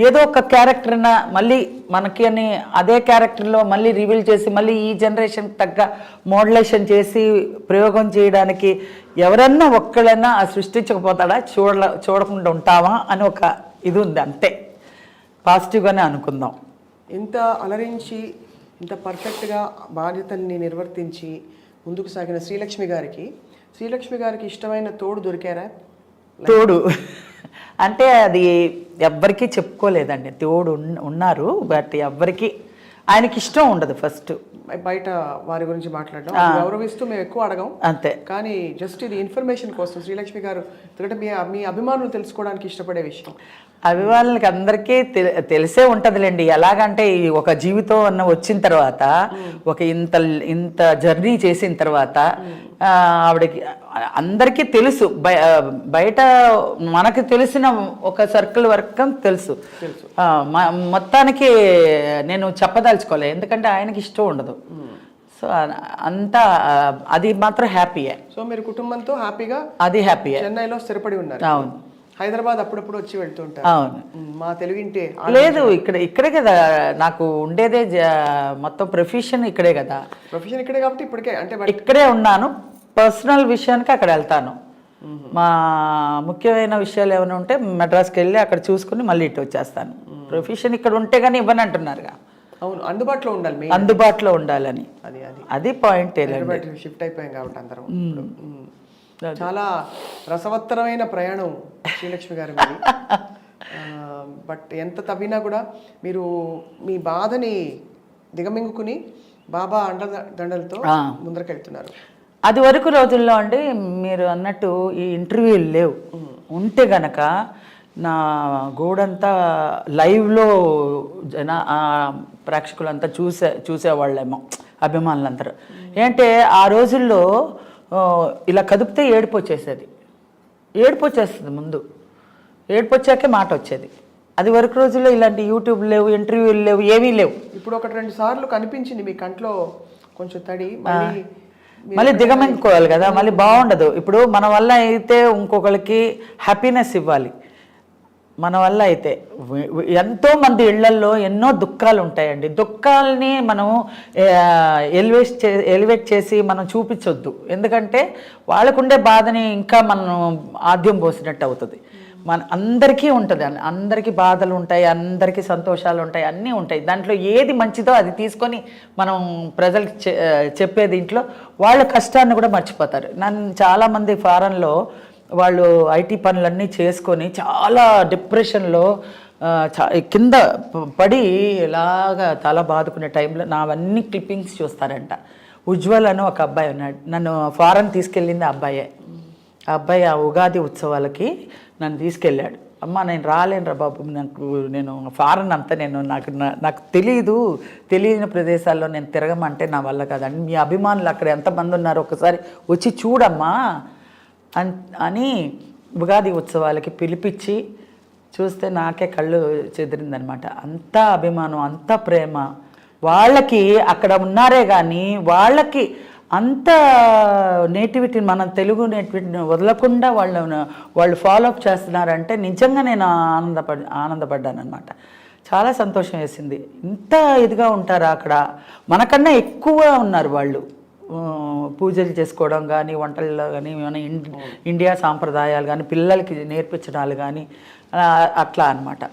ఏదో ఒక క్యారెక్టర్న మళ్ళీ మనకి అని అదే క్యారెక్టర్లో మళ్ళీ రివీల్ చేసి మళ్ళీ ఈ జనరేషన్కి తగ్గ మోడ్యులేషన్ చేసి ప్రయోగం చేయడానికి ఎవరన్నా ఒక్కళ్ళైనా సృష్టించకపోతాడా, చూడకుండా ఉంటావా అని ఒక ఇది ఉంది. అంతే, పాజిటివ్గానే అనుకుందాం. ఇంత అలరించి ఇంత పర్ఫెక్ట్గా బాధ్యతల్ని నిర్వర్తించి ముందుకు సాగిన శ్రీలక్ష్మి గారికి ఇష్టమైన తోడు దొరికారా? తోడు అంటే అది ఎవ్వరికీ చెప్పుకోలేదండి. తోడు ఉన్నారు, బట్ ఎవ్వరికి ఆయనకి ఇష్టం ఉండదు. ఫస్ట్ బయట వారి గురించి మాట్లాడడం గౌరవిస్తూ మేము ఎక్కువ అడగం అంతే. కానీ జస్ట్ ఇది ఇన్ఫర్మేషన్ కోసం శ్రీలక్ష్మి గారు ఎందుకంటే మీ అభిమానులు తెలుసుకోవడానికి ఇష్టపడే విషయం. అభిమానులకి అందరికీ తెలిసే ఉంటుందిలేండి. ఎలాగంటే ఒక జీవితం అన్న వచ్చిన తర్వాత ఒక ఇంత జర్నీ చేసిన తర్వాత ఆవిడకి అందరికీ తెలుసు. బయట మనకి తెలిసిన ఒక సర్కిల్ వరకు తెలుసు. మొత్తానికి నేను చెప్పదలుచుకోలే, ఎందుకంటే ఆయనకి ఇష్టం ఉండదు. సో అంతా అది మాత్రం హ్యాపీయే. సో మీరు కుటుంబంతో హ్యాపీగా అది హ్యాపీయే చెన్నైలో స్థిరపడి ఉన్నారు. అవును, హైదరాబాద్ అప్పుడప్పుడు వచ్చి వెళ్తుంటారు. అవును, మా తెలుగింటే లేదు, ఇక్కడే కదా నాకు ఉండేదే. మొత్తం ప్రొఫెషన్ ఇక్కడే కదా. ప్రొఫెషన్ ఇక్కడే కాబట్టి ఇప్పటికే అంటే ఇక్కడే ఉన్నాను. పర్సనల్ విషయానికి అక్కడ వెళ్తాను. మా ముఖ్యమైన విషయాలు ఏమైనా ఉంటే మెడ్రాస్కి వెళ్ళి అక్కడ చూసుకుని మళ్ళీ ఇటు వచ్చేస్తాను. ప్రొఫెషన్ ఇక్కడ ఉంటే కానీ ఇవ్వని అంటున్నారుగా. అవును, అందుబాటులో ఉండాలి, అందుబాటులో ఉండాలని. అది పాయింట్. షిఫ్ట్ అయిపోయాం కాబట్టి అందరం. చాలా రసవత్తరమైన ప్రయాణం శ్రీలక్ష్మి గారి మీద. బట్ ఎంత తవ్వినా కూడా మీరు మీ బాధని దిగమింగుకుని బాబా అండదండలతో ముందరకెళ్తున్నారు. అది వరకు రోజుల్లో అండి మీరు అన్నట్టు ఈ ఇంటర్వ్యూలు లేవు. ఉంటే గనక నా గోడంతా లైవ్లో ప్రేక్షకులంతా చూసేవాళ్ళేమో, అభిమానులందరూ. ఏంటంటే ఆ రోజుల్లో ఇలా కదిపితే ఏడుపు వచ్చేస్తుంది. ముందు ఏడుపు వచ్చాకే మాట వచ్చేది. అది వరకు రోజుల్లో ఇలాంటి యూట్యూబ్ లేవు, ఇంటర్వ్యూలు లేవు, ఏమీ లేవు. ఇప్పుడు 1-2 సార్లు కనిపించింది మీ కంట్లో కొంచెం తడి, మళ్ళీ దిగమింగుకోవాలి కదా, మళ్ళీ బాగుండదు. ఇప్పుడు మన వల్ల అయితే ఇంకొకరికి హ్యాపీనెస్ ఇవ్వాలి. మన వల్ల అయితే ఎంతోమంది ఇళ్లల్లో ఎన్నో దుఃఖాలు ఉంటాయండి. దుఃఖాలని మనం ఎలివేట్ చేసి మనం చూపించొద్దు. ఎందుకంటే వాళ్ళకుండే బాధని ఇంకా మనం ఆద్యం పోసినట్టు అవుతుంది. మన అందరికీ ఉంటుంది, అందరికీ బాధలు ఉంటాయి, అందరికీ సంతోషాలు ఉంటాయి, అన్నీ ఉంటాయి. దాంట్లో ఏది మంచిదో అది తీసుకొని మనం ప్రజలకు చెప్పే దీంట్లో వాళ్ళ కష్టాన్ని కూడా మర్చిపోతారు. నన్ను చాలామంది ఫారెన్లో వాళ్ళు ఐటీ పనులన్నీ చేసుకొని చాలా డిప్రెషన్లో కింద పడి ఇలాగా తల బాదుకునే టైంలో నావన్నీ క్లిప్పింగ్స్ చూస్తారంట. ఉజ్వల్ అని ఒక అబ్బాయి ఉన్నాడు, నన్ను ఫారెన్ తీసుకెళ్ళింది ఆ అబ్బాయే. ఆ అబ్బాయి ఆ ఉగాది ఉత్సవాలకి నన్ను తీసుకెళ్ళాడు. అమ్మ నేను రాలేను రా బాబు, నేను ఫారెన్ అంతా నాకు తెలియని ప్రదేశాల్లో నేను తిరగమంటే నా వల్ల కాదండి. మీ అభిమానులు అక్కడ ఎంతమంది ఉన్నారు ఒకసారి వచ్చి చూడమ్మా అని ఉగాది ఉత్సవాలకి పిలిపించి చూస్తే నాకే కళ్ళు చెదిరిందనమాట. అంతా అభిమానం, అంతా ప్రేమ. వాళ్ళకి అక్కడ ఉన్నారే కానీ వాళ్ళకి అంత నేటివిటీని, మన తెలుగు నేటివిటీని వదలకుండా వాళ్ళు ఫాలో అప్ చేస్తున్నారంటే నిజంగా నేను ఆనందపడ్డాను అనమాట. చాలా సంతోషం వేసింది. ఇంత ఇదిగా ఉంటారా అక్కడ, మనకన్నా ఎక్కువ ఉన్నారు వాళ్ళు. పూజలు చేసుకోవడం కానీ, వంటల్లో కానీ, మన ఇండియా సాంప్రదాయాలు కానీ, పిల్లలకి నేర్పించడాలు కానీ అట్లా అన్నమాట.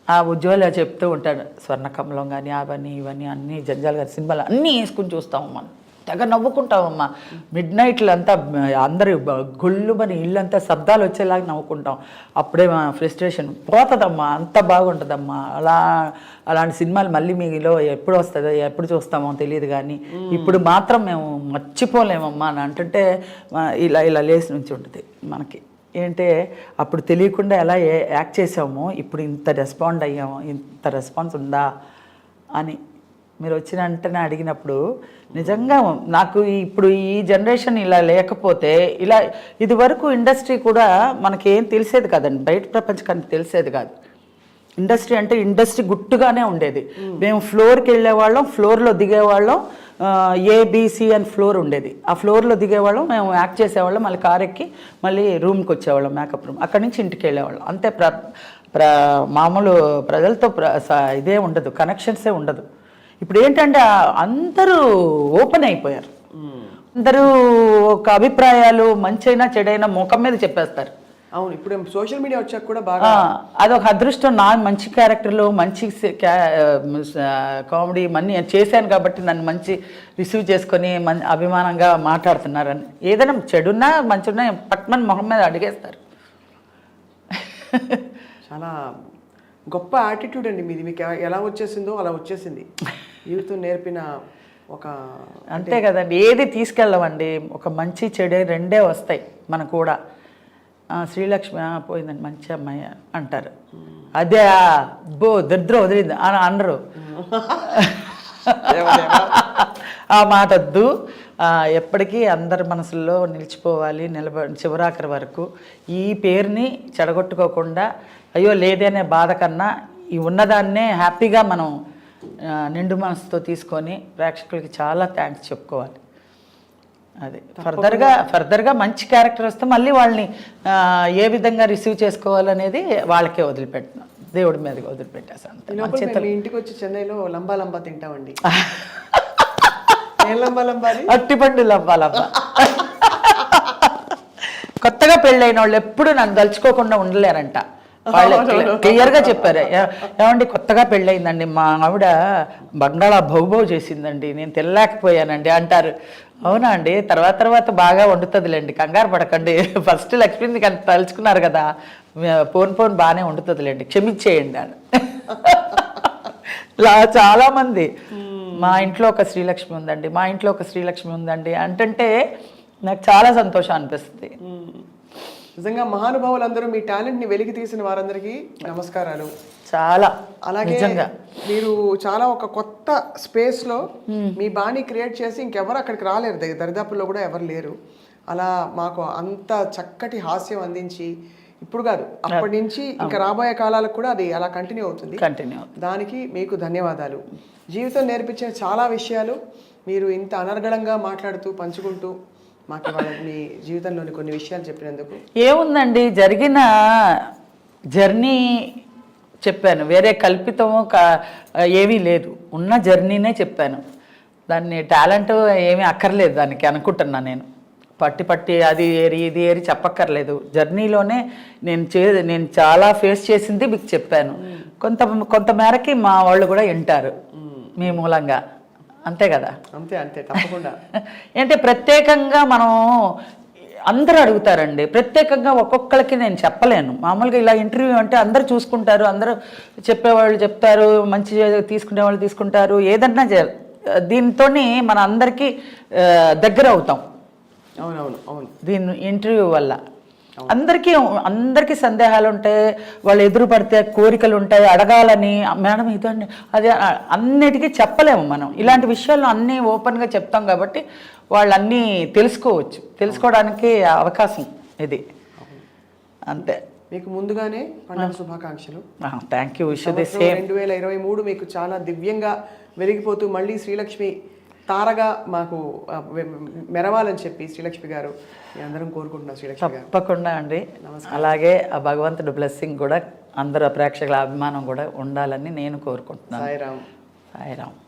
ఆ ఉజ్వల చెప్తూ ఉంటాడు, స్వర్ణకమలం కానీ అవన్నీ ఇవన్నీ అన్నీ, జంజాల్ గారి సినిమాలు అన్నీ వేసుకుని చూస్తామమ్మా, తెగ నవ్వుకుంటామమ్మా. మిడ్ నైట్లు అంతా అందరూ గుళ్ళు మన ఇల్లంతా శబ్దాలు వచ్చేలాగా నవ్వుకుంటాం. అప్పుడే మా ఫ్రస్ట్రేషన్ పోతుందమ్మా, అంత బాగుంటుందమ్మా. అలాంటి సినిమాలు మళ్ళీ మీలో ఎప్పుడు వస్తుందో, ఎప్పుడు చూస్తామో తెలియదు, కానీ ఇప్పుడు మాత్రం మేము మర్చిపోలేమమ్మా అని అంటుంటే ఇలా లేచి నుంచి ఉంటుంది మనకి. ఏంటంటే అప్పుడు తెలియకుండా ఎలా యాక్ట్ చేసామో ఇప్పుడు ఇంత రెస్పాండ్ అయ్యామో, ఇంత రెస్పాన్స్ ఉందా అని మీరు వచ్చిన వెంటనే అడిగినప్పుడు నిజంగా నాకు ఇప్పుడు ఈ జనరేషన్ ఇలా లేకపోతే, ఇలా ఇది వరకు ఇండస్ట్రీ కూడా మనకేం తెలిసేది కాదండి, బయట ప్రపంచానికి తెలిసేది కాదు. ఇండస్ట్రీ అంటే ఇండస్ట్రీ గుట్టుగానే ఉండేది. మేము ఫ్లోర్కి వెళ్ళేవాళ్ళం, ఫ్లోర్లో దిగేవాళ్ళం, ఏబిసి అని ఫ్లోర్ ఉండేది. ఆ ఫ్లోర్లో దిగేవాళ్ళం, మేము యాక్ట్ చేసేవాళ్ళం, మళ్ళీ కార్ ఎక్కి మళ్ళీ రూమ్కి వచ్చేవాళ్ళం, మేకప్ రూమ్. అక్కడి నుంచి ఇంటికి వెళ్ళేవాళ్ళం అంతే. మామూలు ప్రజలతో ఇదే ఉండదు, కనెక్షన్సే ఉండదు. ఇప్పుడు ఏంటంటే అందరూ ఓపెన్ అయిపోయారు. అందరూ ఒక అభిప్రాయాలు మంచైనా చెడైనా ముఖం మీద చెప్పేస్తారు. అవును, ఇప్పుడు సోషల్ మీడియా వచ్చాక కూడా బాగా అదొక అదృష్టం. నా మంచి క్యారెక్టర్లు, మంచి కామెడీ మనీ చేశాను కాబట్టి నన్ను మంచి రిసీవ్ చేసుకొని అభిమానంగా మాట్లాడుతున్నారని. ఏదైనా చెడున్నా మంచిన్నా పట్మని మొహం మీద అడిగేస్తారు. చాలా గొప్ప యాటిట్యూడ్ అండి మీది. మీకు ఎలా వచ్చేసిందో అలా వచ్చేసింది. జీవితం నేర్పిన ఒక అంతే కదండి, ఏది తీసుకెళ్ళమండి. ఒక మంచి చెడు రెండే వస్తాయి మనకు కూడా. శ్రీలక్ష్మి పోయిందండి, మంచి అమ్మాయి అంటారు. అదే దరిద్రం వదిలింది అని అనరు. ఆ మాట వద్దు. ఎప్పటికీ అందరి మనసుల్లో నిలిచిపోవాలి, చివరాఖరి వరకు. ఈ పేరుని చెడగొట్టుకోకుండా, అయ్యో లేదనే బాధ కన్నా ఈ ఉన్నదాన్నే హ్యాపీగా మనం నిండు మనసుతో తీసుకొని ప్రేక్షకులకి చాలా థ్యాంక్స్ చెప్పుకోవాలి. అది ఫర్దర్గా మంచి క్యారెక్టర్ వస్తే మళ్ళీ వాళ్ళని ఏ విధంగా రిసీవ్ చేసుకోవాలనేది వాళ్ళకే వదిలిపెట్టినా, దేవుడి మీదకి వదిలిపెట్టేసాను. మీ ఇంటికి వచ్చి చెన్నైలో లంబా లంబా తింటామండి. అట్టిపండు లంబా లంబా. కొత్తగా పెళ్ళైన వాళ్ళు ఎప్పుడు నన్ను తలుచుకోకుండా ఉండలేరంట. వాళ్ళు క్లియర్గా చెప్పారు, ఏమండి కొత్తగా పెళ్ళయిందండి, మా ఆవిడ బంగాళా భౌభౌ చేసిందండి, నేను తినలేకపోయానండి అంటారు. అవునా అండి, తర్వాత బాగా వండుతుందిలేండి, కంగారు పడకండి, ఫస్ట్ లక్ష్మిని కానీ తలుచుకున్నారు కదా, పోన్ బాగానే వండుతుందిలేండి, క్షమించేయండి అని. చాలామంది మా ఇంట్లో ఒక శ్రీలక్ష్మి ఉందండి, మా ఇంట్లో ఒక శ్రీలక్ష్మి ఉందండి అంటే నాకు చాలా సంతోషం అనిపిస్తుంది. నిజంగా మహానుభావులందరూ మీ టాలెంట్ ని వెలికి తీసిన వారందరికీ నమస్కారాలు. చాలా అలాగే మీరు చాలా ఒక కొత్త స్పేస్ లో మీ బాణీ క్రియేట్ చేసి ఇంకెవరు అక్కడికి రాలేరు, దరిదాపుల్లో కూడా ఎవరు లేరు. అలా మాకు అంత చక్కటి హాస్యం అందించి, ఇప్పుడు కాదు అప్పటి నుంచి ఇంకా రాబోయే కాలాలకు కూడా అది అలా కంటిన్యూ అవుతుంది. దానికి మీకు ధన్యవాదాలు. జీవితం నేర్పించే చాలా విషయాలు మీరు ఇంత అనర్గళంగా మాట్లాడుతూ పంచుకుంటూ మాకు మీ జీవితంలోని కొన్ని విషయాలు చెప్పినందుకు. ఏముందండి, జరిగిన జర్నీ చెప్పాను, వేరే కల్పితము ఏమీ లేదు, ఉన్న జర్నీనే చెప్పాను. దాన్ని టాలెంట్ ఏమీ అక్కర్లేదు దానికి అనుకుంటున్నా నేను. పట్టి అది ఏరి ఇది ఏరి చెప్పక్కర్లేదు. జర్నీలోనే నేను చాలా ఫేస్ చేసింది మీకు చెప్పాను. కొంత మేరకి మా వాళ్ళు కూడా వింటారు మీ మూలంగా, అంతే కదా. అంతే తప్పకుండా. అంటే ప్రత్యేకంగా మనం అందరూ అడుగుతారండి, ప్రత్యేకంగా ఒక్కొక్కరికి నేను చెప్పలేను. మామూలుగా ఇలా ఇంటర్వ్యూ అంటే అందరూ చూసుకుంటారు, అందరూ చెప్పేవాళ్ళు చెప్తారు, మంచి తీసుకునే వాళ్ళు తీసుకుంటారు, ఏదన్నా దీంతో మన అందరికీ దగ్గర అవుతాం. అవును దీని ఇంటర్వ్యూ వల్ల అందరికీ సందేహాలు ఉంటాయి, వాళ్ళు ఎదురు పడితే కోరికలు ఉంటాయి, అడగాలని, మేడం ఇదండి అదే, అన్నిటికీ చెప్పలేము మనం. ఇలాంటి విషయాల్లో అన్నీ ఓపెన్గా చెప్తాం కాబట్టి వాళ్ళు అన్నీ తెలుసుకోవడానికి అవకాశం ఇది. అంతే. మీకు ముందుగానే పండుగ శుభాకాంక్షలు. Thank you. 2023 మీకు చాలా దివ్యంగా వెలిగిపోతూ మళ్ళీ శ్రీలక్ష్మి తారగా మాకు మెరవాలని చెప్పి శ్రీలక్ష్మి గారు అందరం కోరుకుంటున్నాం. శ్రీలక్ష్మి గారు తప్పకుండా అండి. అలాగే ఆ భగవంతుడు బ్లెస్సింగ్ కూడా అందరూ ప్రేక్షకుల అభిమానం కూడా ఉండాలని నేను కోరుకుంటున్నాను. సాయిరామ్. సాయిరామ్.